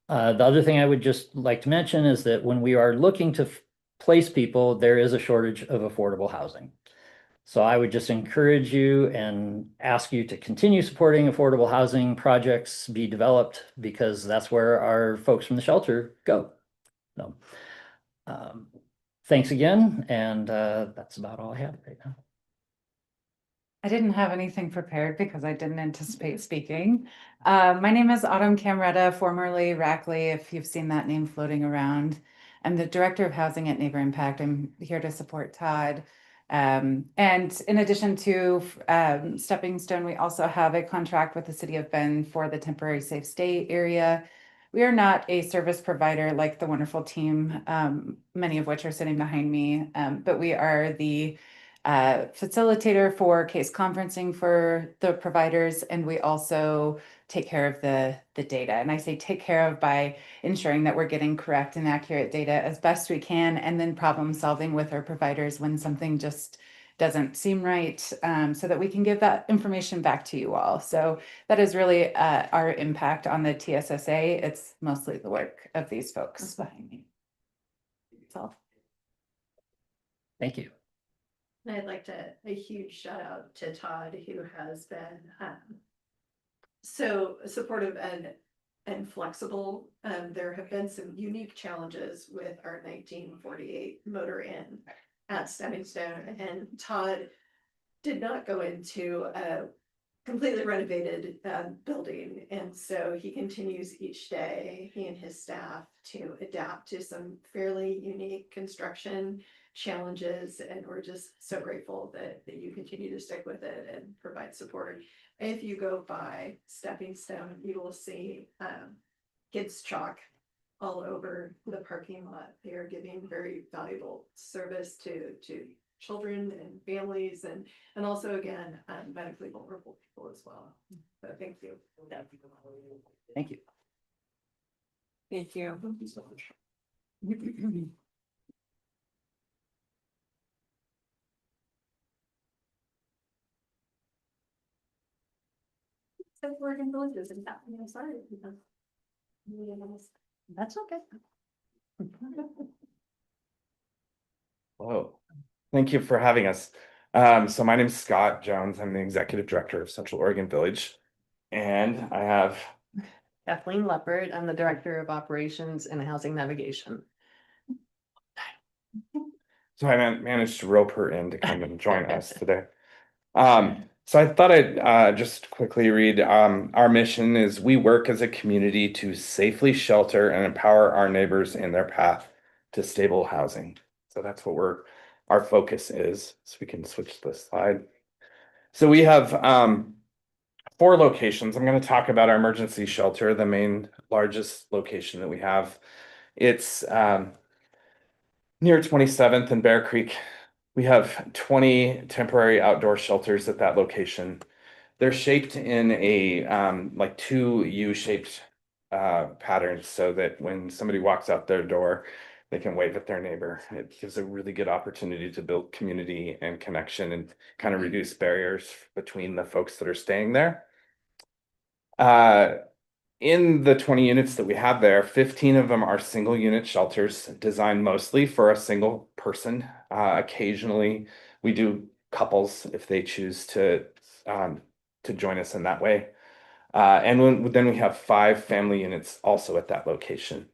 Speaker 13: The other thing I would just like to mention is that when we are looking to place people, there is a shortage of affordable housing. So I would just encourage you and ask you to continue supporting affordable housing projects be developed, because that's where our folks from the shelter go. So thanks again, and that's about all I have right now.
Speaker 12: I didn't have anything prepared because I didn't anticipate speaking. My name is Autumn Camretta, formerly Rackley, if you've seen that name floating around. I'm the Director of Housing at Neighbor Impact. I'm here to support Todd. And in addition to Stepping Stone, we also have a contract with the City of Bend for the temporary safe stay area. We are not a service provider like the wonderful team, many of which are sitting behind me, but we are the facilitator for case conferencing for the providers, and we also take care of the data. And I say take care of by ensuring that we're getting correct and accurate data as best we can, and then problem solving with our providers when something just doesn't seem right, so that we can give that information back to you all. So that is really our impact on the TSSA. It's mostly the work of these folks behind me. That's all.
Speaker 13: Thank you.
Speaker 3: And I'd like to, a huge shout out to Todd, who has been so supportive and flexible. There have been some unique challenges with our 1948 motor inn at Stepping Stone, and Todd did not go into a completely renovated building, and so he continues each day, he and his staff, to adapt to some fairly unique construction challenges, and we're just so grateful that you continue to stick with it and provide support. If you go by Stepping Stone, you will see kids chalk all over the parking lot. They are giving very valuable service to children and families, and also again medically vulnerable people as well. So thank you.
Speaker 13: Thank you.
Speaker 7: Thank you.
Speaker 13: Thank you so much.
Speaker 3: So we're in villages and that, I'm sorry.
Speaker 12: That's okay.
Speaker 14: Hello, thank you for having us. So my name is Scott Jones. I'm the Executive Director of Central Oregon Village. And I have
Speaker 15: Kathleen Leopard. I'm the Director of Operations and Housing Navigation.
Speaker 14: So I managed to rope her in to come and join us today. So I thought I'd just quickly read. Our mission is we work as a community to safely shelter and empower our neighbors in their path to stable housing. So that's what our focus is. So we can switch the slide. So we have 4 locations. I'm going to talk about our emergency shelter, the main largest location that we have. It's near 27th and Bear Creek. We have 20 temporary outdoor shelters at that location. They're shaped in a like 2 U-shaped patterns, so that when somebody walks out their door, they can wave at their neighbor. It gives a really good opportunity to build community and connection and kind of reduce barriers between the folks that are staying there. in the 20 units that we have there, 15 of them are single unit shelters designed mostly for a single person. Occasionally, we do couples if they choose to join us in that way. Then we have 5 family units also at that location.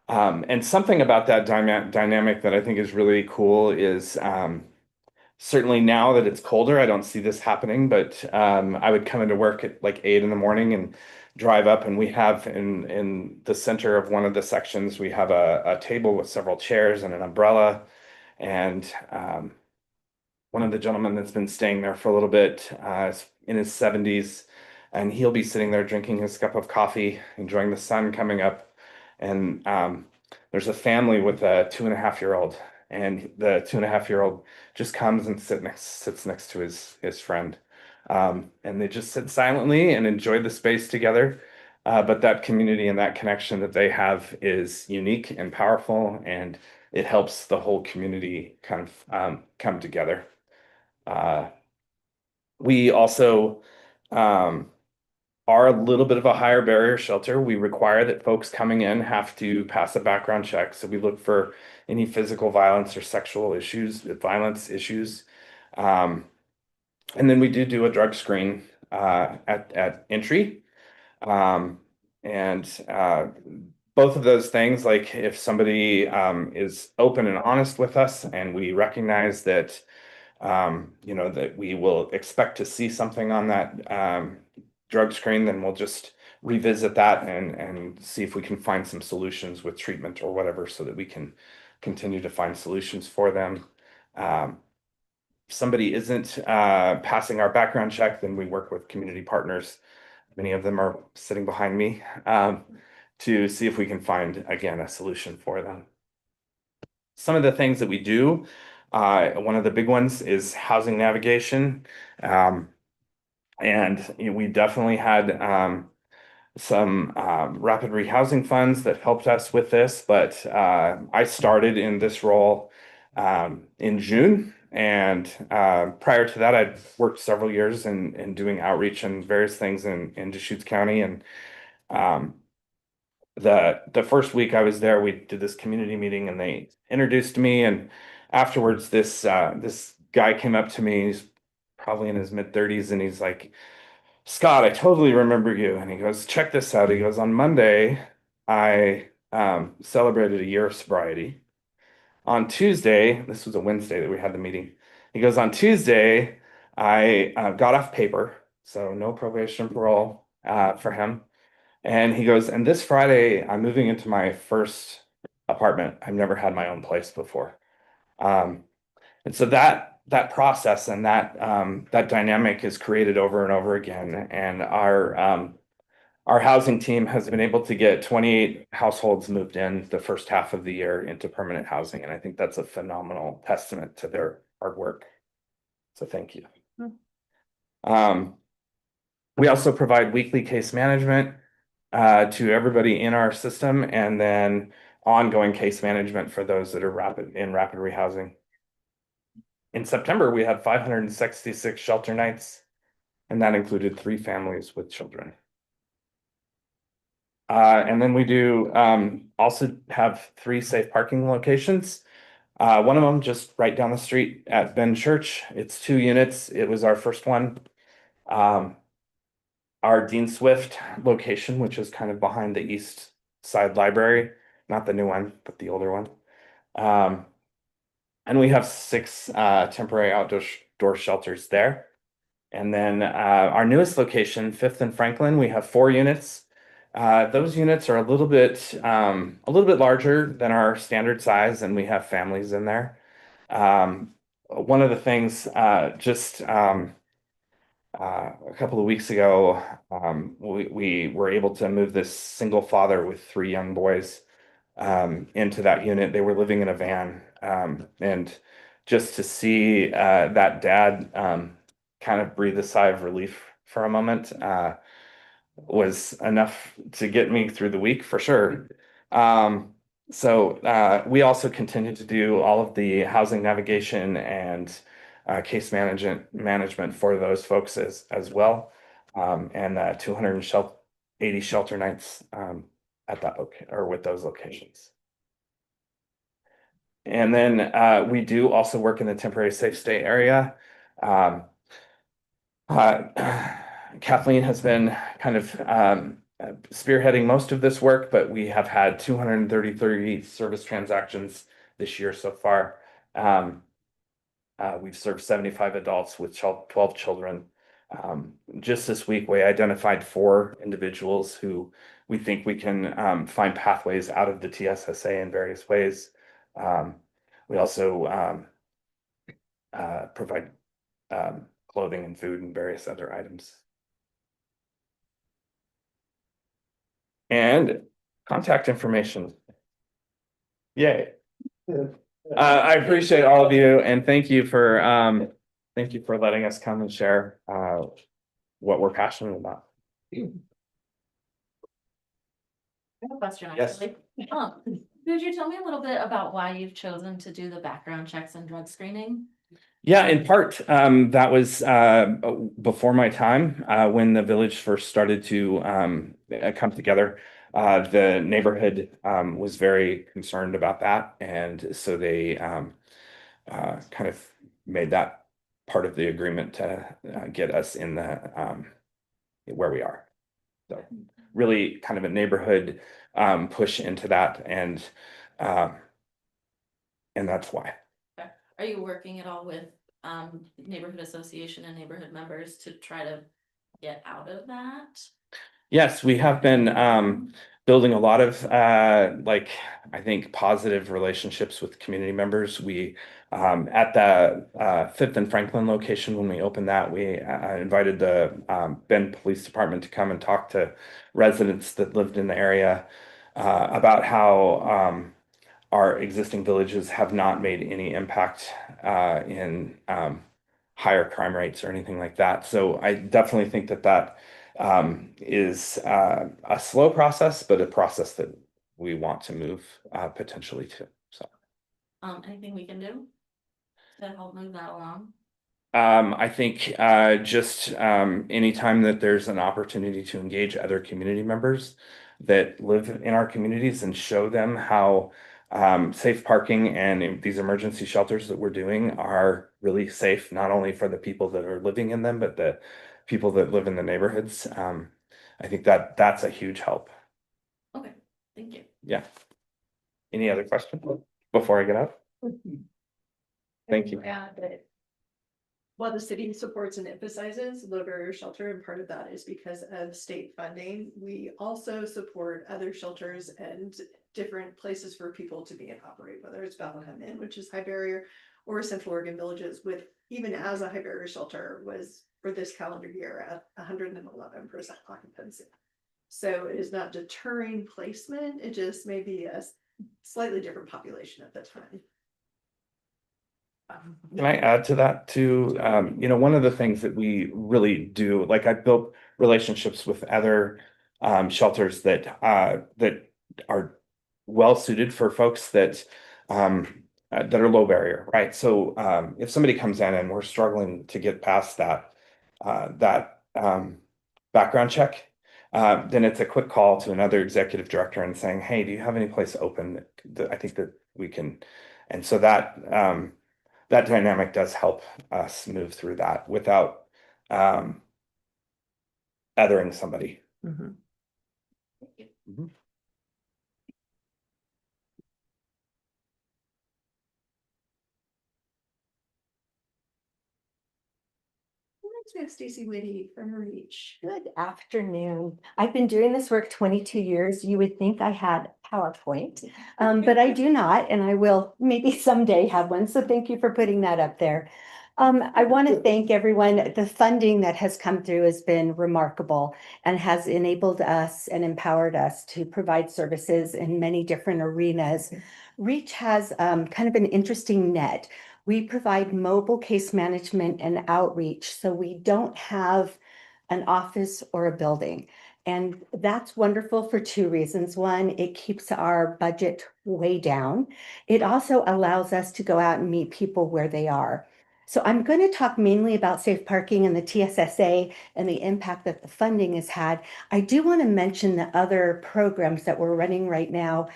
Speaker 14: And something about that dynamic that I think is really cool is certainly now that it's colder, I don't see this happening, but I would come into work at like 8 in the morning and drive up, and we have in the center of one of the sections, we have a table with several chairs and an umbrella. And one of the gentlemen that's been staying there for a little bit is in his 70s, and he'll be sitting there drinking his cup of coffee, enjoying the sun coming up. And there's a family with a 2.5-year-old, and the 2.5-year-old just comes and sits next to his friend. And they just sit silently and enjoy the space together. But that community and that connection that they have is unique and powerful, and it helps the whole community kind of come together. We also are a little bit of a higher barrier shelter. We require that folks coming in have to pass a background check. So we look for any physical violence or sexual violence issues. And then we do a drug screen at entry. Both of those things, like if somebody is open and honest with us and we recognize that that we will expect to see something on that drug screen, then we'll just revisit that and see if we can find some solutions with treatment or whatever, so that we can continue to find solutions for them. If somebody isn't passing our background check, then we work with community partners. Many of them are sitting behind me, to see if we can find, again, a solution for them. Some of the things that we do, one of the big ones is housing navigation. We definitely had some rapid rehousing funds that helped us with this, but I started in this role in June. And prior to that, I'd worked several years in doing outreach and various things in Deschutes County. And the first week I was there, we did this community meeting and they introduced me. And afterwards, this guy came up to me. He's probably in his mid-30s, and he's like, "Scott, I totally remember you." And he goes, "Check this out." He goes, "On Monday, I celebrated a year of sobriety. On Tuesday," this was a Wednesday that we had the meeting. He goes, "On Tuesday, I got off paper, so no probation parole for him." And he goes, "And this Friday, I'm moving into my first apartment. I've never had my own place before." And so that process and that dynamic is created over and over again. And our housing team has been able to get 28 households moved in the first half of the year into permanent housing. And I think that's a phenomenal testament to their hard work. So thank you. We also provide weekly case management to everybody in our system, and then ongoing case management for those that are in rapid rehousing. In September, we had 566 shelter nights, and that included 3 families with children. And then we do also have 3 safe parking locations. One of them just right down the street at Bend Church. It's 2 units. It was our first one. Our Dean Swift location, which is kind of behind the East Side Library, not the new one, but the older one. And we have 6 temporary outdoor shelters there. And then our newest location, 5th and Franklin, we have 4 units. Those units are a little bit larger than our standard size, and we have families in there. One of the things a couple of weeks ago, we were able to move this single father with 3 young boys into that unit. They were living in a van, and just to see that dad kind of breathe a sigh of relief for a moment was enough to get me through the week for sure. So we also continue to do all of the housing navigation and case management for those folks as well. And 80 shelter nights at that or with those locations. And then we do also work in the temporary safe stay area. Kathleen has been kind of spearheading most of this work, but we have had 233 service transactions this year so far. We've served 75 adults with 12 children. Just this week, we identified 4 individuals who we think we can find pathways out of the TSSA in various ways. We also provide clothing and food and various other items. And contact information. Yay. I appreciate all of you and thank you for letting us come and share what we're passionate about.
Speaker 10: I have a question,
Speaker 14: Yes.
Speaker 10: actually. Could you tell me a little bit about why you've chosen to do the background checks and drug screening?
Speaker 14: Yeah, in part, that was before my time when the village first started to come together. The neighborhood was very concerned about that, and so they kind of made that part of the agreement to get us in the where we are. So really kind of a neighborhood push into that, and that's why.
Speaker 10: Okay. Are you working at all with neighborhood association and neighborhood members to try to get out of that?
Speaker 14: Yes, we have been building a lot of like I think positive relationships with community members. We at the 5th and Franklin location, when we opened that, we invited the Bend Police Department to come and talk to residents that lived in the area about how our existing villages have not made any impact in higher crime rates or anything like that. So I definitely think that is a slow process, but a process that we want to move potentially to. So
Speaker 10: Anything we can do to help move that along?
Speaker 14: I think just anytime that there's an opportunity to engage other community members that live in our communities and show them how safe parking and these emergency shelters that we're doing are really safe, not only for the people that are living in them, but the people that live in the neighborhoods. I think that's a huge help.
Speaker 10: Okay, thank you.
Speaker 14: Yeah. Any other questions before I get out? Thank you.
Speaker 3: Add that while the city supports and emphasizes low barrier shelter, and part of that is because of state funding, we also support other shelters and different places for people to be and operate, whether it's Bethlehem Inn, which is high barrier, or Central Oregon Villages, with even as a high barrier shelter was for this calendar year at 111% occupancy. So it is not deterring placement, it just may be a slightly different population at the time.
Speaker 14: Can I add to that too? One of the things that we really do, like I built relationships with other shelters that are well suited for folks that are low barrier, right? So if somebody comes in and we're struggling to get past that background check, then it's a quick call to another executive director and saying, "Hey, do you have any place open that I think that we can?" And so that dynamic does help us move through that without othering somebody.
Speaker 3: Mm-hmm.
Speaker 14: Mhm.
Speaker 3: We have Stacy Whitty from Reach.
Speaker 16: Good afternoon. I've been doing this work 22 years. You would think I had PowerPoint, but I do not, and I will maybe someday have one. So thank you for putting that up there. I want to thank everyone. The funding that has come through has been remarkable and has enabled us and empowered us to provide services in many different arenas. Reach has kind of an interesting net. We provide mobile case management and outreach, so we don't have an office or a building. And that's wonderful for 2 reasons. One, it keeps our budget way down. It also allows us to go out and meet people where they are. So I'm going to talk mainly about safe parking and the TSSA and the impact that the funding has had. I do want to mention the other programs that we're running right now.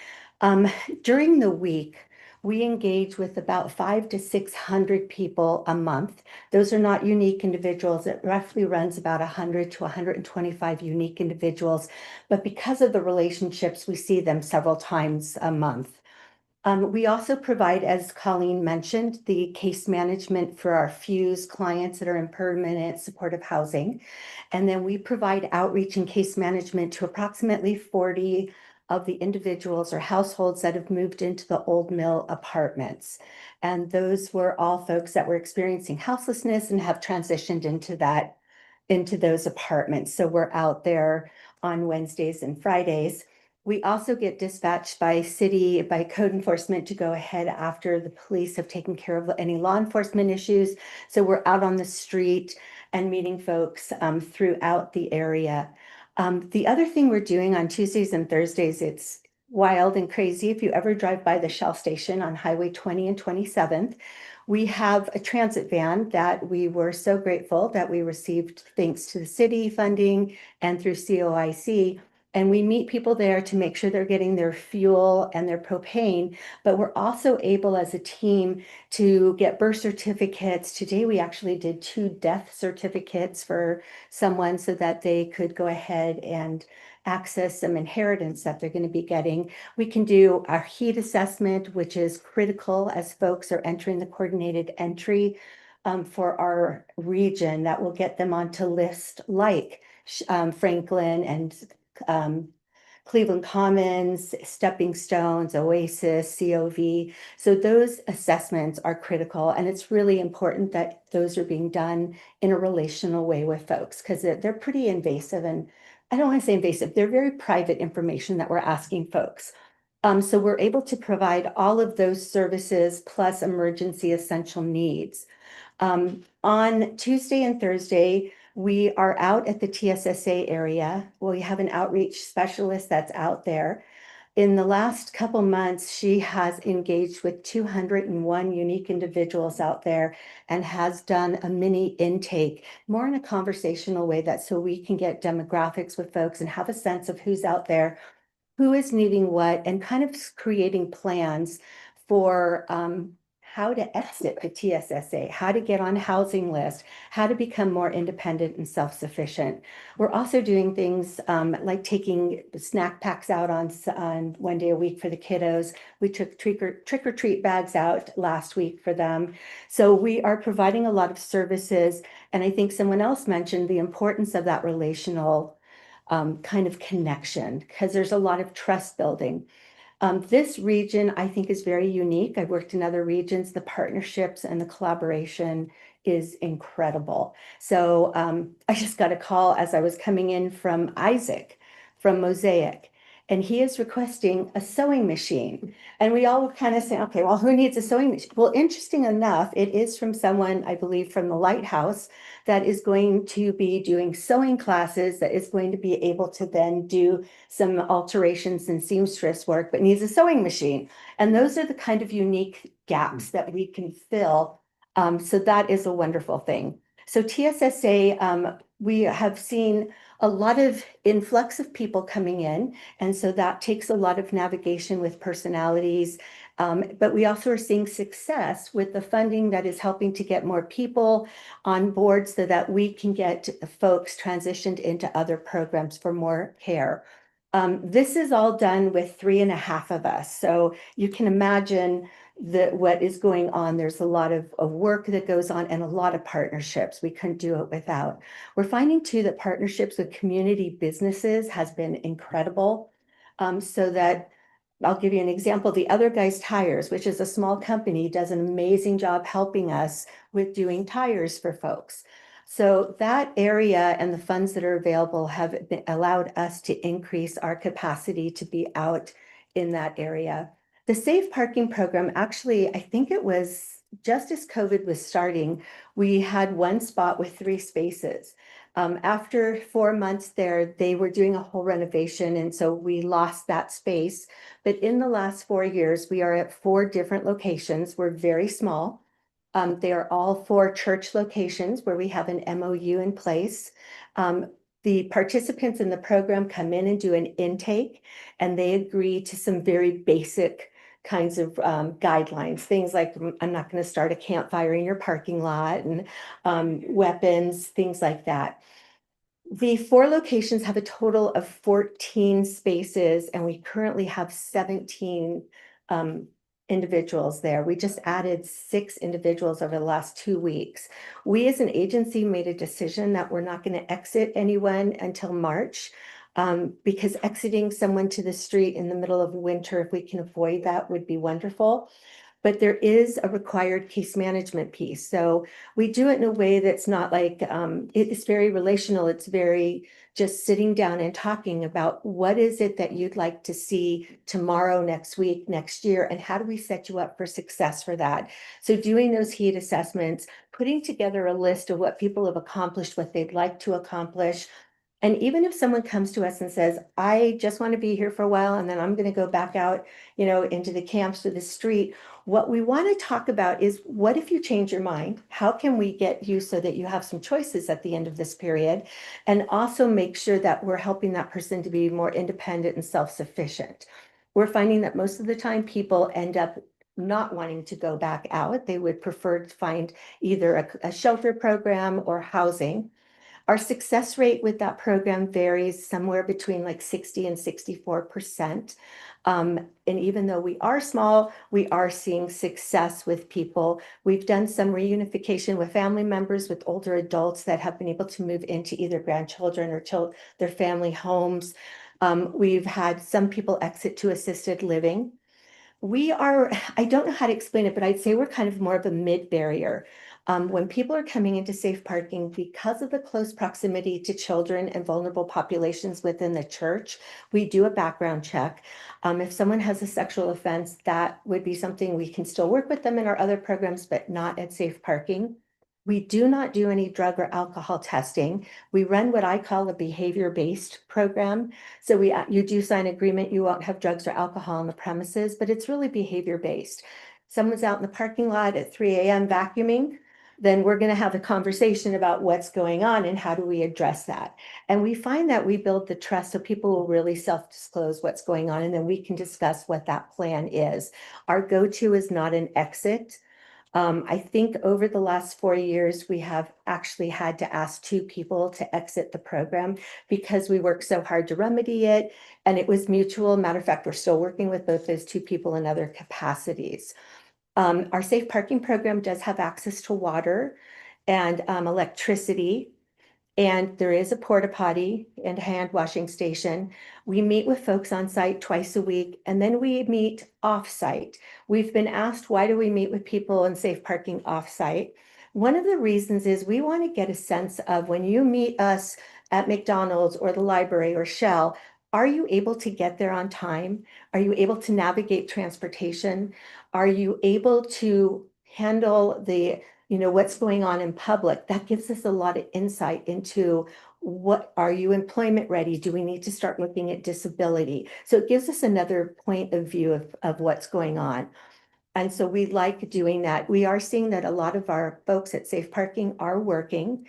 Speaker 16: During the week, we engage with about 500 to 600 people a month. Those are not unique individuals. It roughly runs about 100 to 125 unique individuals. But because of the relationships, we see them several times a month. We also provide, as Colleen mentioned, the case management for our Fuse clients that are in permanent supportive housing. And then we provide outreach and case management to approximately 40 of the individuals or households that have moved into the Old Mill apartments. And those were all folks that were experiencing houselessness and have transitioned into those apartments. So we're out there on Wednesdays and Fridays. We also get dispatched by code enforcement to go ahead after the police have taken care of any law enforcement issues. So we're out on the street and meeting folks throughout the area. The other thing we're doing on Tuesdays and Thursdays, it's wild and crazy. If you ever drive by the Shell station on Highway 20 and 27th, we have a transit van that we were so grateful that we received thanks to the city funding and through COIC. And we meet people there to make sure they're getting their fuel and their propane, but we're also able as a team to get birth certificates. Today, we actually did 2 death certificates for someone so that they could go ahead and access some inheritance that they're going to be getting. We can do our heat assessment, which is critical as folks are entering the coordinated entry for our region that will get them onto lists like Franklin and Cleveland Commons, Stepping Stones, Oasis, COV. So those assessments are critical, and it's really important that those are being done in a relational way with folks because they're pretty invasive, and I don't want to say invasive, they're very private information that we're asking folks. So we're able to provide all of those services plus emergency essential needs. On Tuesday and Thursday, we are out at the TSSA area. We have an outreach specialist that's out there. In the last couple months, she has engaged with 201 unique individuals out there and has done a mini intake, more in a conversational way, that so we can get demographics with folks and have a sense of who's out there, who is needing what, and kind of creating plans for how to exit the TSSA, how to get on housing list, how to become more independent and self-sufficient. We're also doing things like taking snack packs out on one day a week for the kiddos. We took trick or treat bags out last week for them. So we are providing a lot of services. And I think someone else mentioned the importance of that relational kind of connection, because there's a lot of trust building. This region, I think, is very unique. I've worked in other regions. The partnerships and the collaboration is incredible. So I just got a call as I was coming in from Isaac from Mosaic, and he is requesting a sewing machine. And we all kind of say, okay, well, who needs a sewing machine? Well, interesting enough, it is from someone, I believe, from the Lighthouse that is going to be doing sewing classes, that is going to be able to then do some alterations and seamstress work, but needs a sewing machine. And those are the kind of unique gaps that we can fill. So that is a wonderful thing. So TSSA, we have seen a lot of influx of people coming in, and so that takes a lot of navigation with personalities. But we also are seeing success with the funding that is helping to get more people on board so that we can get folks transitioned into other programs for more care. This is all done with 3.5 of us. So you can imagine what is going on. There's a lot of work that goes on and a lot of partnerships. We couldn't do it without. We're finding too that partnerships with community businesses has been incredible. So that I'll give you an example. The Other Guys Tires, which is a small company, does an amazing job helping us with doing tires for folks. So that area and the funds that are available have allowed us to increase our capacity to be out in that area. The safe parking program, actually, I think it was just as COVID was starting, we had one spot with 3 spaces. After 4 months there, they were doing a whole renovation, and so we lost that space. But in the last 4 years, we are at 4 different locations. We're very small. They are all 4 church locations where we have an MOU in place. The participants in the program come in and do an intake, and they agree to some very basic kinds of guidelines, things like I'm not going to start a campfire in your parking lot, and weapons, things like that. The 4 locations have a total of 14 spaces, and we currently have 17 individuals there. We just added 6 individuals over the last 2 weeks. We as an agency made a decision that we're not going to exit anyone until March, because exiting someone to the street in the middle of winter, if we can avoid that, would be wonderful. But there is a required case management piece. So we do it in a way that's not like, it's very relational. It's very just sitting down and talking about what is it that you'd like to see tomorrow, next week, next year, and how do we set you up for success for that? So doing those heat assessments, putting together a list of what people have accomplished, what they'd like to accomplish. And even if someone comes to us and says, I just want to be here for a while, and then I'm going to go back out, into the camps or the street, what we want to talk about is, what if you change your mind? How can we get you so that you have some choices at the end of this period? And also make sure that we're helping that person to be more independent and self-sufficient. We're finding that most of the time people end up not wanting to go back out. They would prefer to find either a shelter program or housing. Our success rate with that program varies somewhere between like 60 and 64%. And even though we are small, we are seeing success with people. We've done some reunification with family members, with older adults that have been able to move into either grandchildren or their family homes. We've had some people exit to assisted living. I don't know how to explain it, but I'd say we're kind of more of a mid-barrier. When people are coming into safe parking, because of the close proximity to children and vulnerable populations within the church, we do a background check. If someone has a sexual offense, that would be something we can still work with them in our other programs, but not at safe parking. We do not do any drug or alcohol testing. We run what I call a behavior-based program. So you do sign agreement, you won't have drugs or alcohol on the premises, but it's really behavior-based. Someone's out in the parking lot at 3 a.m. vacuuming, then we're going to have a conversation about what's going on and how do we address that. And we find that we build the trust so people will really self-disclose what's going on, and then we can discuss what that plan is. Our go-to is not an exit. I think over the last 4 years, we have actually had to ask 2 people to exit the program because we worked so hard to remedy it, and it was mutual. Matter of fact, we're still working with both those 2 people in other capacities. Our safe parking program does have access to water and electricity. And there is a porta potty and hand washing station. We meet with folks on site twice a week, and then we meet off site. We've been asked, why do we meet with people in safe parking off site? One of the reasons is we want to get a sense of, when you meet us at McDonald's or the library or Shell, are you able to get there on time? Are you able to navigate transportation? Are you able to handle what's going on in public? That gives us a lot of insight into, what are you employment ready? Do we need to start looking at disability? So it gives us another point of view of what's going on. And so we like doing that. We are seeing that a lot of our folks at Safe Parking are working.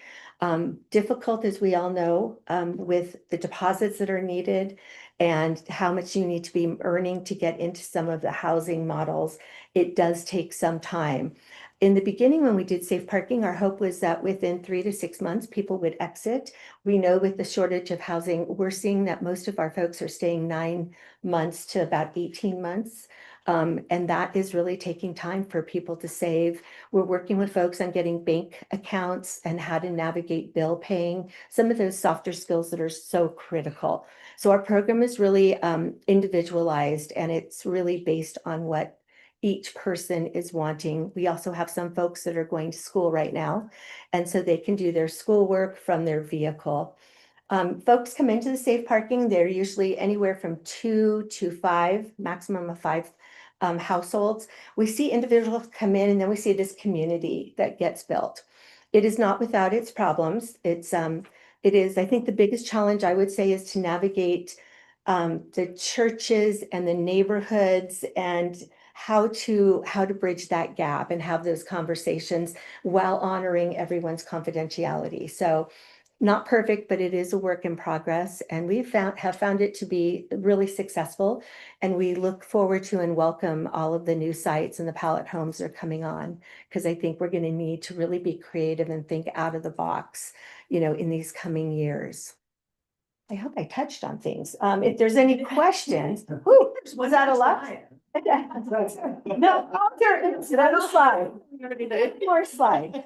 Speaker 16: Difficult, as we all know, with the deposits that are needed and how much you need to be earning to get into some of the housing models. It does take some time. In the beginning, when we did safe parking, our hope was that within 3 to 6 months, people would exit. We know with the shortage of housing, we're seeing that most of our folks are staying 9 months to about 18 months. And that is really taking time for people to save. We're working with folks on getting bank accounts and how to navigate bill paying, some of those softer skills that are so critical. So our program is really individualized, and it's really based on what each person is wanting. We also have some folks that are going to school right now, and so they can do their schoolwork from their vehicle. Folks come into the safe parking, they're usually anywhere from 2 to 5, maximum of 5 households. We see individuals come in, and then we see this community that gets built. It is not without its problems. It is, I think the biggest challenge I would say is to navigate the churches and the neighborhoods and how to bridge that gap and have those conversations while honoring everyone's confidentiality. So not perfect, but it is a work in progress, and we have found it to be really successful. And we look forward to and welcome all of the new sites and the pallet homes that are coming on, because I think we're going to need to really be creative and think out of the box, in these coming years. I hope I touched on things. If there's any questions, was that a lot? No, it's another slide. More slide.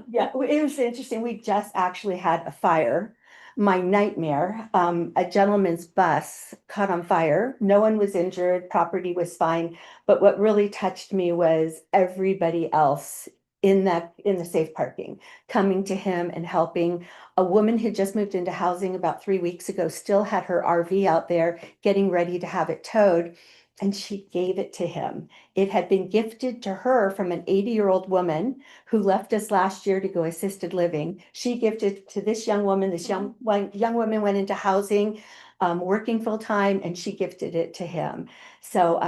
Speaker 16: Yeah, it was interesting. We just actually had a fire. My nightmare, a gentleman's bus caught on fire. No one was injured, property was fine. But what really touched me was everybody else in the safe parking, coming to him and helping. A woman who just moved into housing about 3 weeks ago still had her RV out there getting ready to have it towed, and she gave it to him. It had been gifted to her from an 80-year-old woman who left us last year to go assisted living. She gifted it to this young woman. This young woman went into housing, working full time, and she gifted it to him. So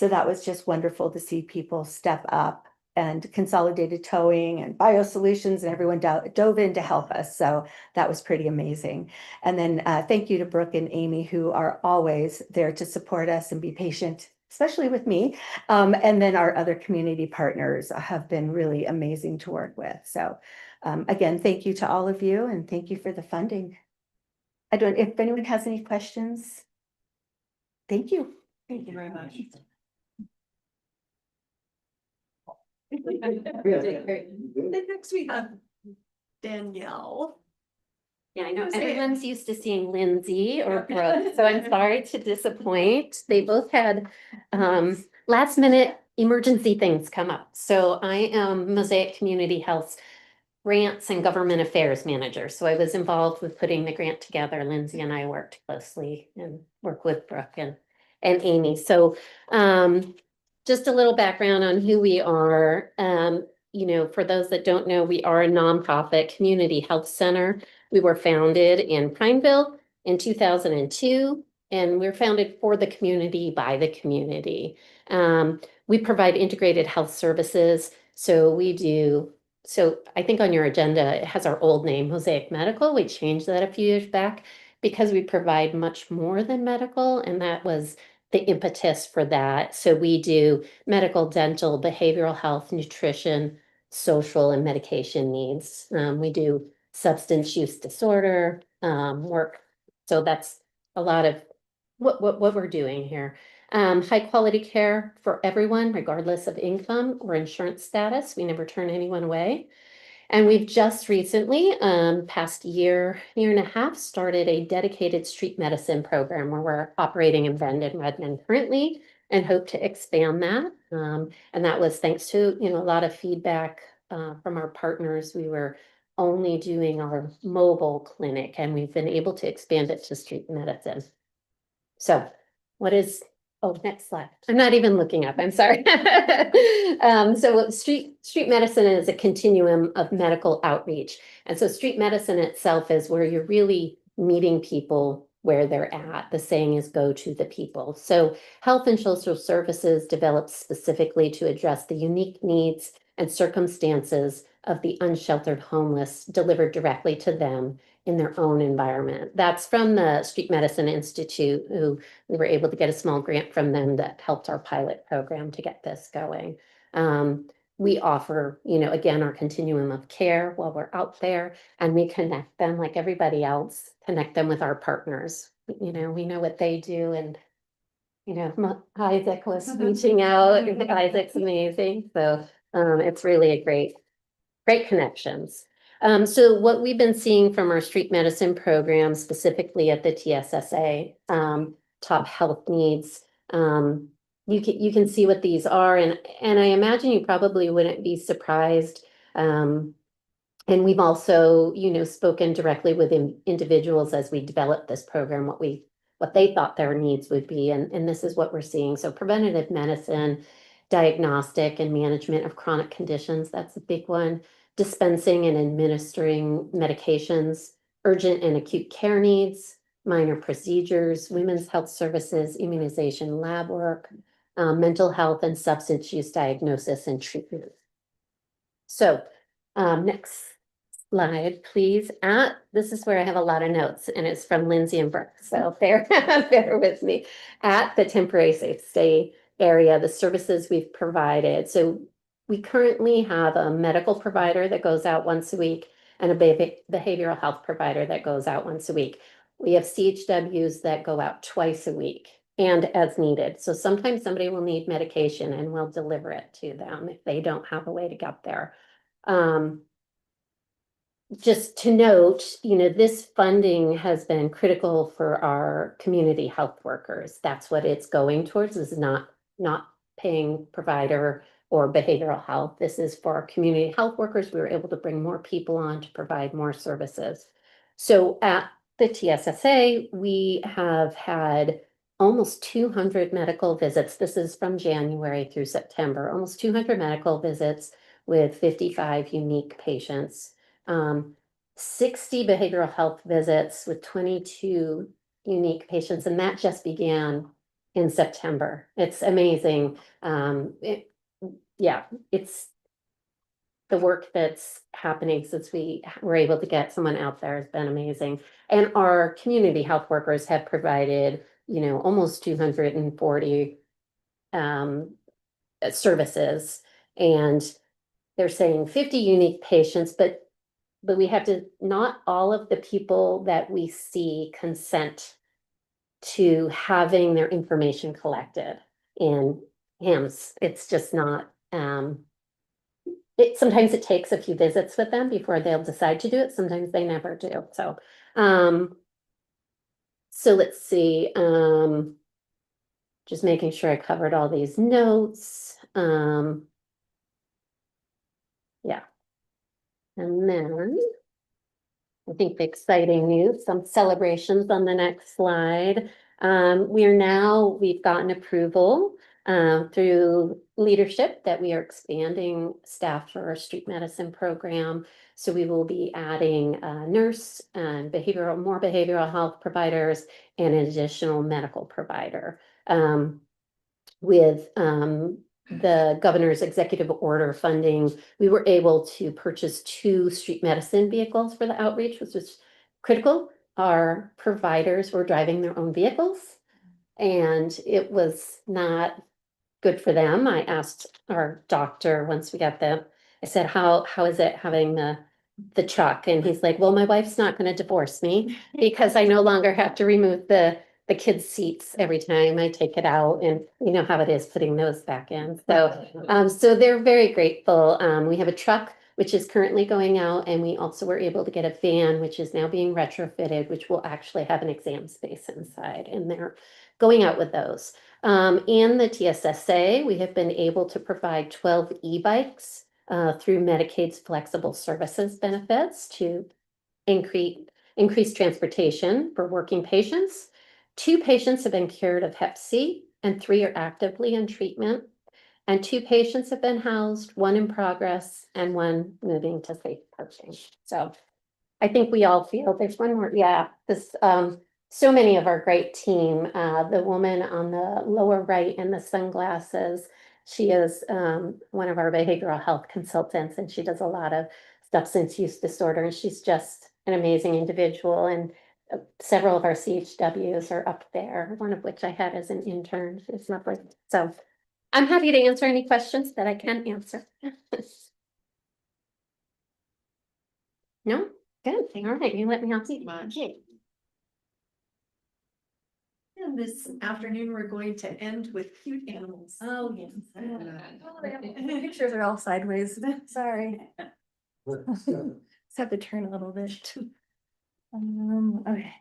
Speaker 16: that was just wonderful to see people step up, and Consolidated Towing and BioSolutions, and everyone dove in to help us. So that was pretty amazing. And then thank you to Brooke and Amy, who are always there to support us and be patient, especially with me. And then our other community partners have been really amazing to work with. So again, thank you to all of you, and thank you for the funding. I don't, if anyone has any questions. Thank you.
Speaker 3: Thank you very much. Next we have Danielle.
Speaker 17: Yeah, I know
Speaker 3: Who's it?
Speaker 17: everyone's used to seeing Lindsay or Brooke, so I'm sorry to disappoint. They both had last minute emergency things come up. So I am Mosaic Community Health's Grants and Government Affairs Manager. So I was involved with putting the grant together. Lindsay and I worked closely and worked with Brooke and Amy. So just a little background on who we are. For those that don't know, we are a nonprofit community health center. We were founded in Prineville in 2002, and we're founded for the community, by the community. We provide integrated health services. So I think on your agenda, it has our old name, Mosaic Medical. We changed that a few years back because we provide much more than medical, and that was the impetus for that. So we do medical, dental, behavioral health, nutrition, social, and medication needs. We do substance use disorder work. So that's a lot of what we're doing here. High quality care for everyone, regardless of income or insurance status. We never turn anyone away. And we've just recently, past year and a half, started a dedicated street medicine program where we're operating in Bend and Redmond currently, and hope to expand that. And that was thanks to, a lot of feedback from our partners. We were only doing our mobile clinic, and we've been able to expand it to street medicine. So next slide. I'm not even looking up, I'm sorry. So street medicine is a continuum of medical outreach. And so street medicine itself is where you're really meeting people where they're at. The saying is go to the people. So health and social services developed specifically to address the unique needs and circumstances of the unsheltered homeless, delivered directly to them in their own environment. That's from the Street Medicine Institute, who we were able to get a small grant from them that helped our pilot program to get this going. We offer, again, our continuum of care while we're out there, and we connect them like everybody else, connect them with our partners. We know what they do, and Isaac was reaching out. Isaac's amazing. So it's really a great connections. So what we've been seeing from our street medicine program, specifically at the TSSA, top health needs, you can see what these are, and I imagine you probably wouldn't be surprised. And we've also, spoken directly with individuals as we developed this program, what they thought their needs would be, and this is what we're seeing. So preventative medicine, diagnostic and management of chronic conditions, that's a big one. Dispensing and administering medications, urgent and acute care needs, minor procedures, women's health services, immunization lab work, mental health and substance use diagnosis and treatment. So, next slide, please. This is where I have a lot of notes, and it's from Lindsay and Brooke, so bear with me. At the temporary safe stay area, the services we've provided. So we currently have a medical provider that goes out once a week and a behavioral health provider that goes out once a week. We have CHWs that go out twice a week and as needed. So sometimes somebody will need medication and we'll deliver it to them if they don't have a way to get there. Just to note, this funding has been critical for our community health workers. That's what it's going towards, is not paying provider or behavioral health. This is for our community health workers. We were able to bring more people on to provide more services. So at the TSSA, we have had almost 200 medical visits. This is from January through September, almost 200 medical visits with 55 unique patients. 60 behavioral health visits with 22 unique patients, and that just began in September. It's amazing. It's the work that's happening since we were able to get someone out there has been amazing. And our community health workers have provided, almost 240 services, and they're saying 50 unique patients, but we have to, not all of the people that we see consent to having their information collected in HIMSS. It's just not, sometimes it takes a few visits with them before they'll decide to do it. Sometimes they never do. So let's see, just making sure I covered all these notes. Yeah. And then I think the exciting news, some celebrations on the next slide. We've gotten approval through leadership that we are expanding staff for our street medicine program. So we will be adding a nurse and more behavioral health providers and an additional medical provider. With the governor's executive order funding, we were able to purchase 2 street medicine vehicles for the outreach, which was critical. Our providers were driving their own vehicles, and it was not good for them. I asked our doctor once we got them, I said, how is it having the truck? And he's like, well, my wife's not going to divorce me because I no longer have to remove the kids' seats every time I take it out, and you know how it is putting those back in. So they're very grateful. We have a truck which is currently going out, and we also were able to get a van which is now being retrofitted, which will actually have an exam space inside, and they're going out with those. In the TSSA, we have been able to provide 12 e-bikes through Medicaid's flexible services benefits to increase transportation for working patients. 2 patients have been cured of Hep C, and 3 are actively in treatment. And 2 patients have been housed, 1 in progress, and 1 moving to safe parking. So I think we all feel there's one more. Yeah, so many of our great team. The woman on the lower right in the sunglasses, she is one of our behavioral health consultants, and she does a lot of substance use disorder, and she's just an amazing individual. And several of our CHWs are up there, one of which I had as an intern. It's lovely. So I'm happy to answer any questions that I can answer. No? Good. All right. You let me help you. Okay.
Speaker 3: And this afternoon, we're going to end with cute animals.
Speaker 10: Oh, yes.
Speaker 9: The pictures are all sideways. Sorry. Just have to turn a little bit. Okay.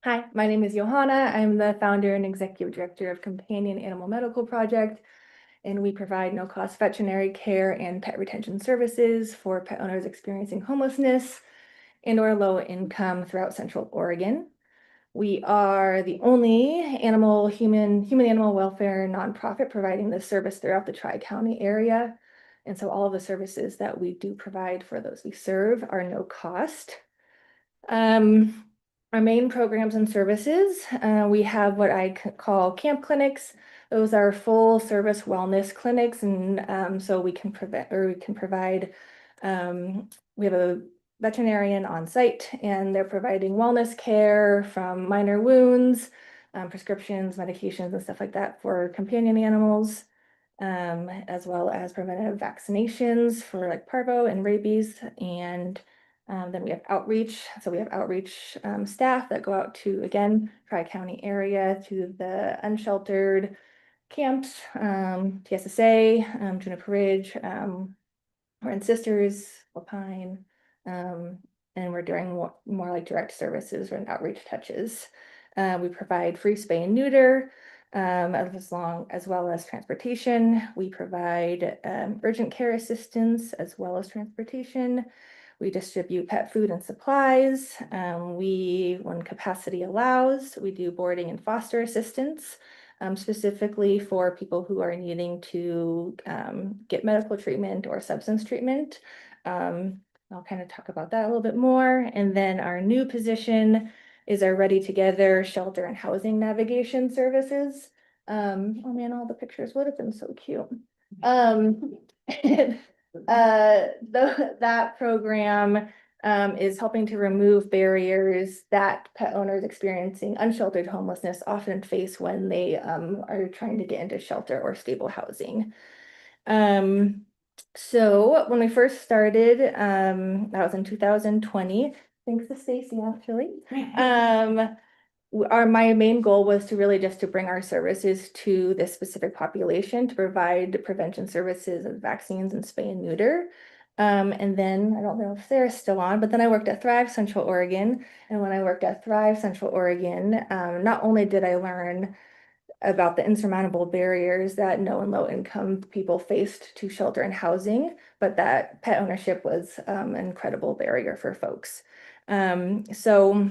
Speaker 9: Hi, my name is Johanna. I'm the founder and executive director of Companion Animal Medical Project, and we provide no-cost veterinary care and pet retention services for pet owners experiencing homelessness and/or low income throughout Central Oregon. We are the only human animal welfare nonprofit providing this service throughout the Tri-County area. And so all of the services that we do provide for those we serve are no cost. Our main programs and services, we have what I call camp clinics,
Speaker 18: Those are full service wellness clinics, and so we can prevent, or we can provide, we have a veterinarian on site, and they're providing wellness care from minor wounds, prescriptions, medications, and stuff like that for companion animals, as well as preventative vaccinations for like parvo and rabies. And then we have outreach. So we have outreach staff that go out to, again, Tri-County area, to the unsheltered camps, TSSA, Juniper Ridge, Warren Sisters, Lapine, and we're doing more like direct services and outreach touches. We provide free spay and neuter, as well as transportation. We provide urgent care assistance as well as transportation. We distribute pet food and supplies. When capacity allows, we do boarding and foster assistance, specifically for people who are needing to get medical treatment or substance treatment. I'll kind of talk about that a little bit more. And then our new position is our Ready Together shelter and housing navigation services. Oh man, all the pictures would have been so cute. That program is helping to remove barriers that pet owners experiencing unsheltered homelessness often face when they are trying to get into shelter or stable housing. So when we first started, that was in 2020, thanks to Stacy, actually. My main goal was to really just to bring our services to this specific population, to provide prevention services and vaccines and spay and neuter. And then I don't know if Sarah's still on, but then I worked at Thrive Central Oregon. And when I worked at Thrive Central Oregon, not only did I learn about the insurmountable barriers that no and low income people faced to shelter and housing, but that pet ownership was an incredible barrier for folks. So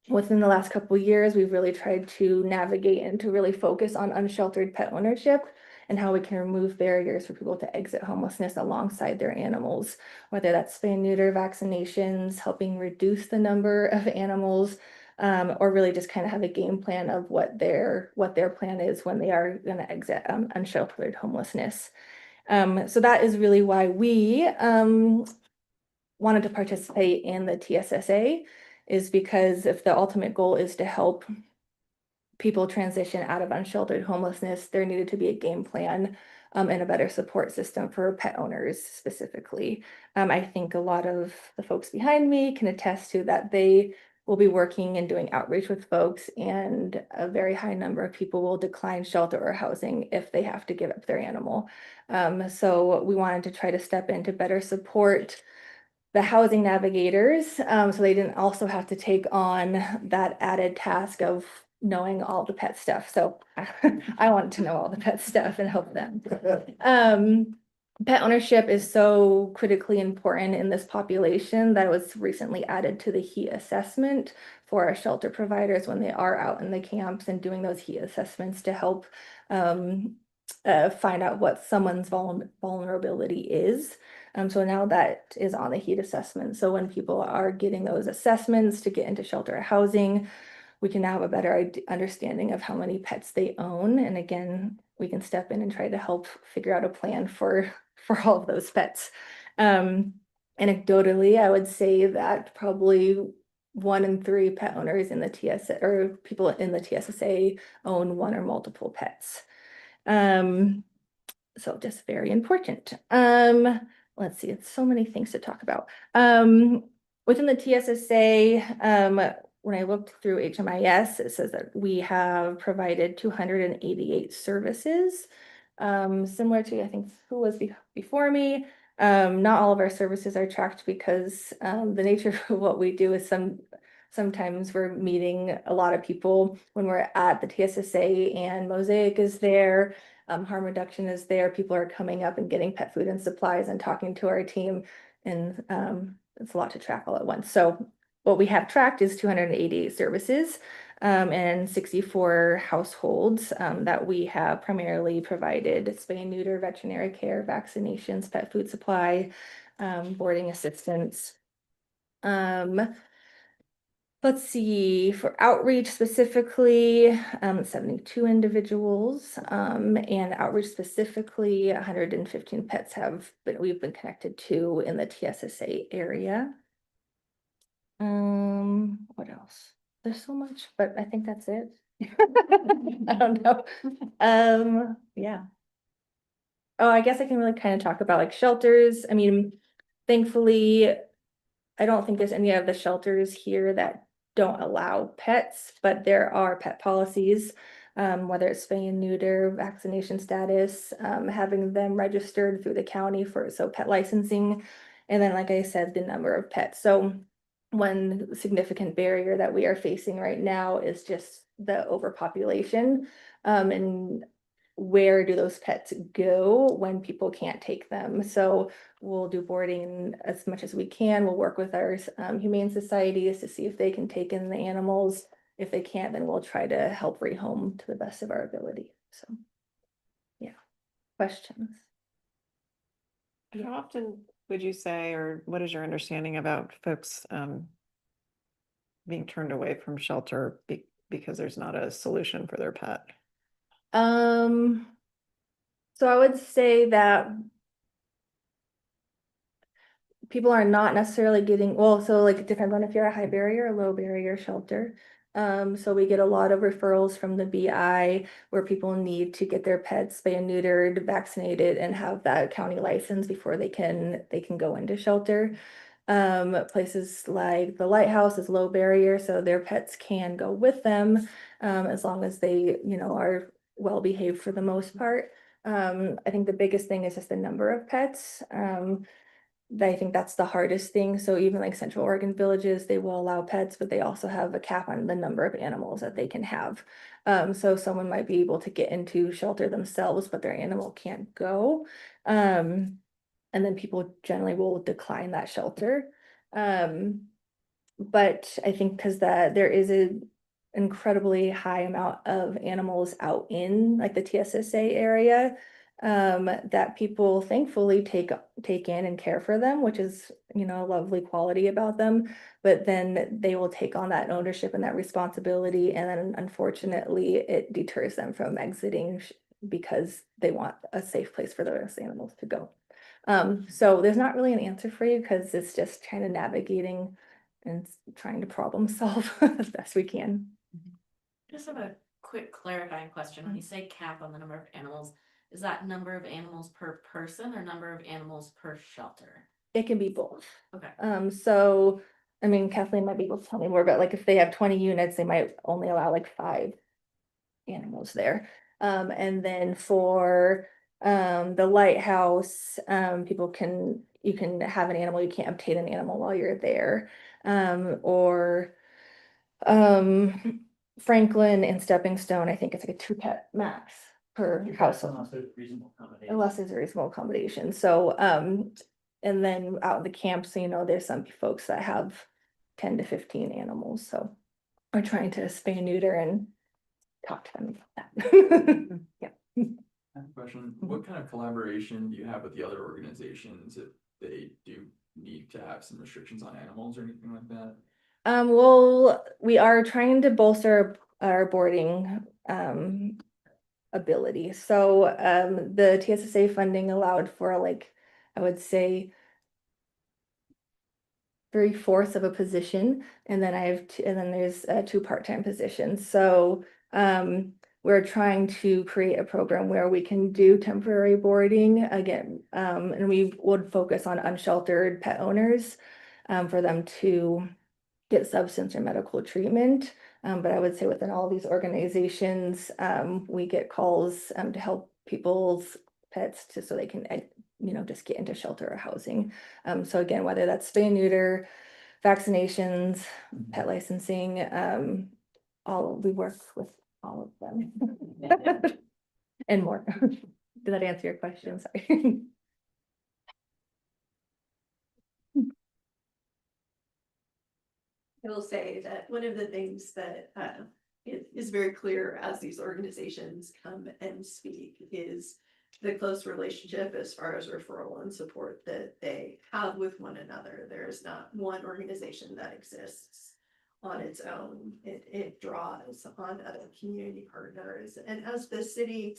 Speaker 18: within the last couple of years, we've really tried to navigate and to really focus on unsheltered pet ownership and how we can remove barriers for people to exit homelessness alongside their animals, whether that's spay and neuter, vaccinations, helping reduce the number of animals, or really just kind of have a game plan of what their plan is when they are going to exit unsheltered homelessness. So that is really why we wanted to participate in the TSSA, is because if the ultimate goal is to help people transition out of unsheltered homelessness, there needed to be a game plan and a better support system for pet owners specifically. I think a lot of the folks behind me can attest to that. They will be working and doing outreach with folks, and a very high number of people will decline shelter or housing if they have to give up their animal. So we wanted to try to step in to better support the housing navigators, so they didn't also have to take on that added task of knowing all the pet stuff. So I wanted to know all the pet stuff and help them. Pet ownership is so critically important in this population that was recently added to the heat assessment for our shelter providers when they are out in the camps and doing those heat assessments to help find out what someone's vulnerability is. So now that is on the heat assessment. So when people are getting those assessments to get into shelter or housing, we can now have a better understanding of how many pets they own. And again, we can step in and try to help figure out a plan for all of those pets. Anecdotally, I would say that probably 1 in 3 pet owners in the TSA, or people in the TSSA, own one or multiple pets. So just very important. Let's see, it's so many things to talk about. Within the TSSA, when I looked through HMIS, it says that we have provided 288 services, similar to, I think, who was before me. Not all of our services are tracked because the nature of what we do is sometimes we're meeting a lot of people when we're at the TSSA, and Mosaic is there, harm reduction is there. People are coming up and getting pet food and supplies and talking to our team, and it's a lot to track all at once. So what we have tracked is 288 services and 64 households that we have primarily provided spay and neuter, veterinary care, vaccinations, pet food supply, boarding assistance. let's see, for outreach specifically, 72 individuals, and outreach specifically, 115 pets we've been connected to in the TSSA area. What else? There's so much, but I think that's it. I don't know. Yeah. Oh, I guess I can really kind of talk about like shelters. I mean, thankfully, I don't think there's any of the shelters here that don't allow pets, but there are pet policies, whether it's spay and neuter, vaccination status, having them registered through the county so pet licensing. And then, like I said, the number of pets. So one significant barrier that we are facing right now is just the overpopulation. And where do those pets go when people can't take them? So we'll do boarding as much as we can. We'll work with our humane societies to see if they can take in the animals. If they can't, then we'll try to help rehome to the best of our ability. So, yeah. Questions?
Speaker 3: How often would you say, or what is your understanding about folks being turned away from shelter because there's not a solution for their pet?
Speaker 18: So I would say that people are not necessarily getting, well, so like it depends on if you're a high barrier or low barrier shelter. So we get a lot of referrals from the BI where people need to get their pets spay and neutered, vaccinated, and have that county license before they can go into shelter. Places like the Lighthouse is low barrier, so their pets can go with them, as long as they, are well behaved for the most part. I think the biggest thing is just the number of pets. I think that's the hardest thing. So even like Central Oregon villages, they will allow pets, but they also have a cap on the number of animals that they can have. So someone might be able to get into shelter themselves, but their animal can't go. And then people generally will decline that shelter. But I think because there is an incredibly high amount of animals out in like the TSSA area, that people thankfully take in and care for them, which is, a lovely quality about them. But then they will take on that ownership and that responsibility, and then unfortunately it deters them from exiting because they want a safe place for those animals to go. So there's not really an answer for you because it's just kind of navigating and trying to problem solve as best we can.
Speaker 10: Just have a quick clarifying question. When you say cap on the number of animals, is that number of animals per person or number of animals per shelter?
Speaker 18: It can be both.
Speaker 10: Okay.
Speaker 18: So, I mean, Kathleen might be able to tell me more, but like if they have 20 units, they might only allow like 5 animals there. And then for the Lighthouse, you can have an animal, you can't obtain an animal while you're there. Or Franklin and Stepping Stone, I think it's like a 2 pet max per household. Unless there's a reasonable accommodation. So, and then out in the camps, there's some folks that have 10 to 15 animals. So we're trying to spay and neuter and talk to them about that. Yeah.
Speaker 19: I have a question. What kind of collaboration do you have with the other organizations if they do need to have some restrictions on animals or anything like that?
Speaker 18: Well, we are trying to bolster our boarding ability. So the TSSA funding allowed for like, I would say 3/4 of a position, and then and then there's 2 part-time positions. So we're trying to create a program where we can do temporary boarding again, and we would focus on unsheltered pet owners for them to get substance or medical treatment. But I would say within all these organizations, we get calls to help people's pets so they can, just get into shelter or housing. So again, whether that's spay and neuter, vaccinations, pet licensing, we work with all of them. And more. Did that answer your question? Sorry.
Speaker 3: I will say that one of the things that is very clear as these organizations come and speak is the close relationship as far as referral and support that they have with one another. There is not one organization that exists on its own. It draws on other community partners. And as the city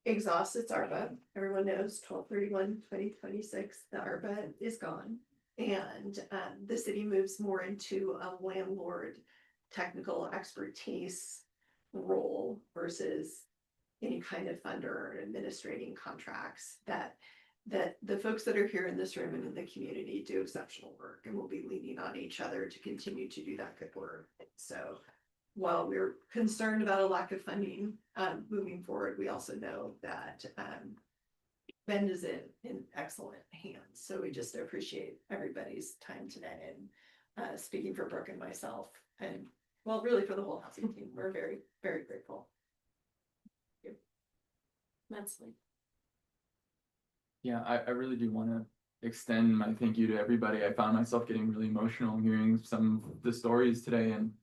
Speaker 3: exhausts its ARPA, everyone knows 12/31/2026, the ARPA is gone. And the city moves more into a landlord technical expertise role versus any kind of funder or administrating contracts that the folks that are here in this room and in the community do exceptional work, and we'll be leaning on each other to continue to do that good work. So while we're concerned about a lack of funding moving forward, we also know that Bend is in excellent hands. So we just appreciate everybody's time today, and speaking for Brooke and myself, and well, really for the whole housing team, we're very, very grateful.
Speaker 10: Immensely.
Speaker 19: Yeah, I really do want to extend my thank you to everybody. I found myself getting really emotional hearing some of the stories today, and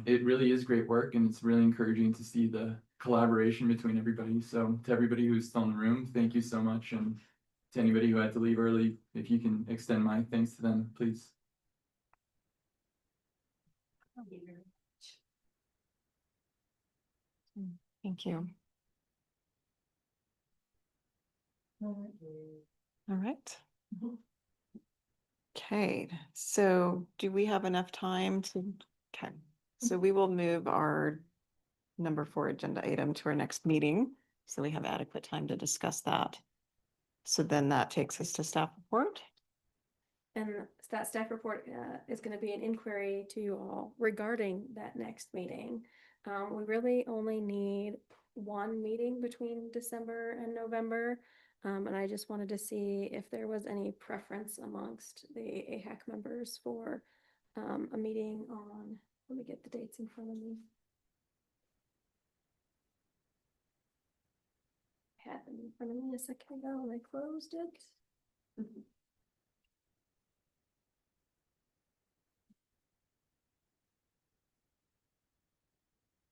Speaker 19: it really is great work, and it's really encouraging to see the collaboration between everybody. So to everybody who's still in the room, thank you so much. And to anybody who had to leave early, if you can extend my thanks to them, please.
Speaker 7: Thank you. All right. Okay, so do we have enough time to, okay, so we will move our number 4 agenda item to our next meeting. So we have adequate time to discuss that. So then that takes us to staff report.
Speaker 2: And that staff report is going to be an inquiry to you all regarding that next meeting. We really only need one meeting between December and November. And I just wanted to see if there was any preference amongst the AHAC members for a meeting on, let me get the dates in front of me. I had them in front of me a second ago and I closed it.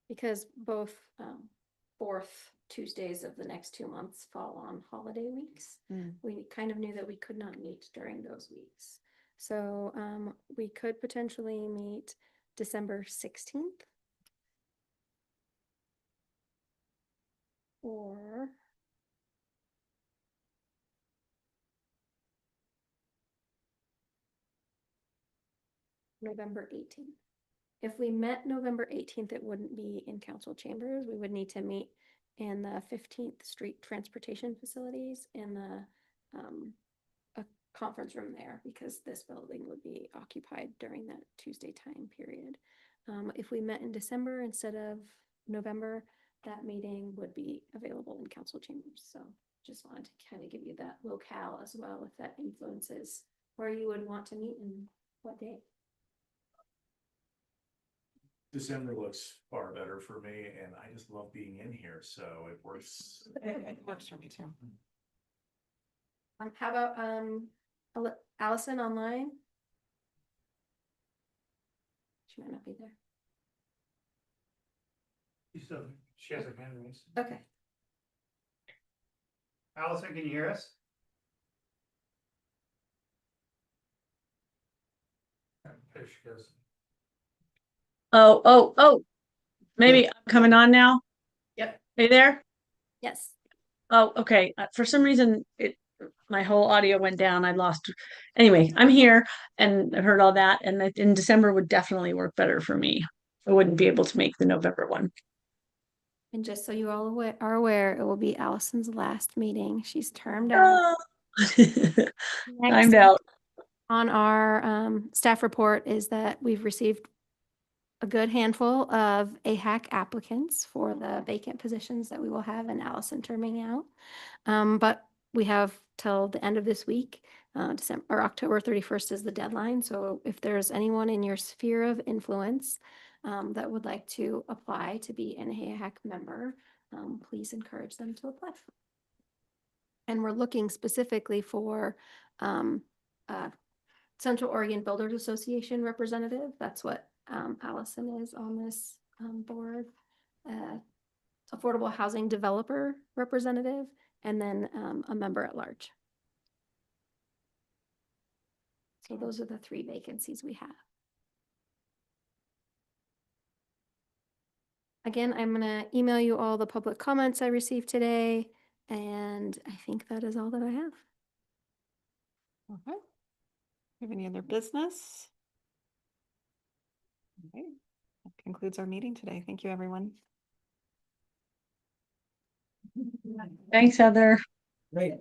Speaker 2: Because both fourth Tuesdays of the next 2 months fall on holiday weeks. We kind of knew that we could not meet during those weeks. So we could potentially meet December 16th. Or November 18th. If we met November 18th, it wouldn't be in council chambers. We would need to meet in the 15th Street Transportation Facilities in the a conference room there, because this building would be occupied during that Tuesday time period. If we met in December instead of November, that meeting would be available in council chambers. So just wanted to kind of give you that locale as well, if that influences where you would want to meet and what day.
Speaker 20: December looks far better for me, and I just love being in here, so it works.
Speaker 7: It works for me too.
Speaker 2: How about Allison online? She might not be there.
Speaker 1: She has her hand raised.
Speaker 2: Okay.
Speaker 1: Allison, can you hear us? There she goes.
Speaker 21: Oh, maybe I'm coming on now.
Speaker 2: Yep.
Speaker 21: Are you there?
Speaker 2: Yes.
Speaker 21: Oh, okay. For some reason, my whole audio went down. I lost. Anyway, I'm here and I heard all that. And in December would definitely work better for me. I wouldn't be able to make the November one.
Speaker 2: And just so you all are aware, it will be Allison's last meeting. She's termed out.
Speaker 21: Timed out.
Speaker 2: On our staff report is that we've received a good handful of AHAC applicants for the vacant positions that we will have in Allison terming out. But we have till the end of this week, December or October 31st is the deadline. So if there's anyone in your sphere of influence that would like to apply to be an AHAC member, please encourage them to apply. And we're looking specifically for Central Oregon Builders Association representative. That's what Allison is on this board. Affordable housing developer representative, and then a member at large. So those are the 3 vacancies we have. again, I'm gonna email you all the public comments I received today, and I think that is all that I have.
Speaker 7: Okay. Have any other business? Okay, that concludes our meeting today. Thank you, everyone.
Speaker 21: Thanks, Heather.
Speaker 6: Great.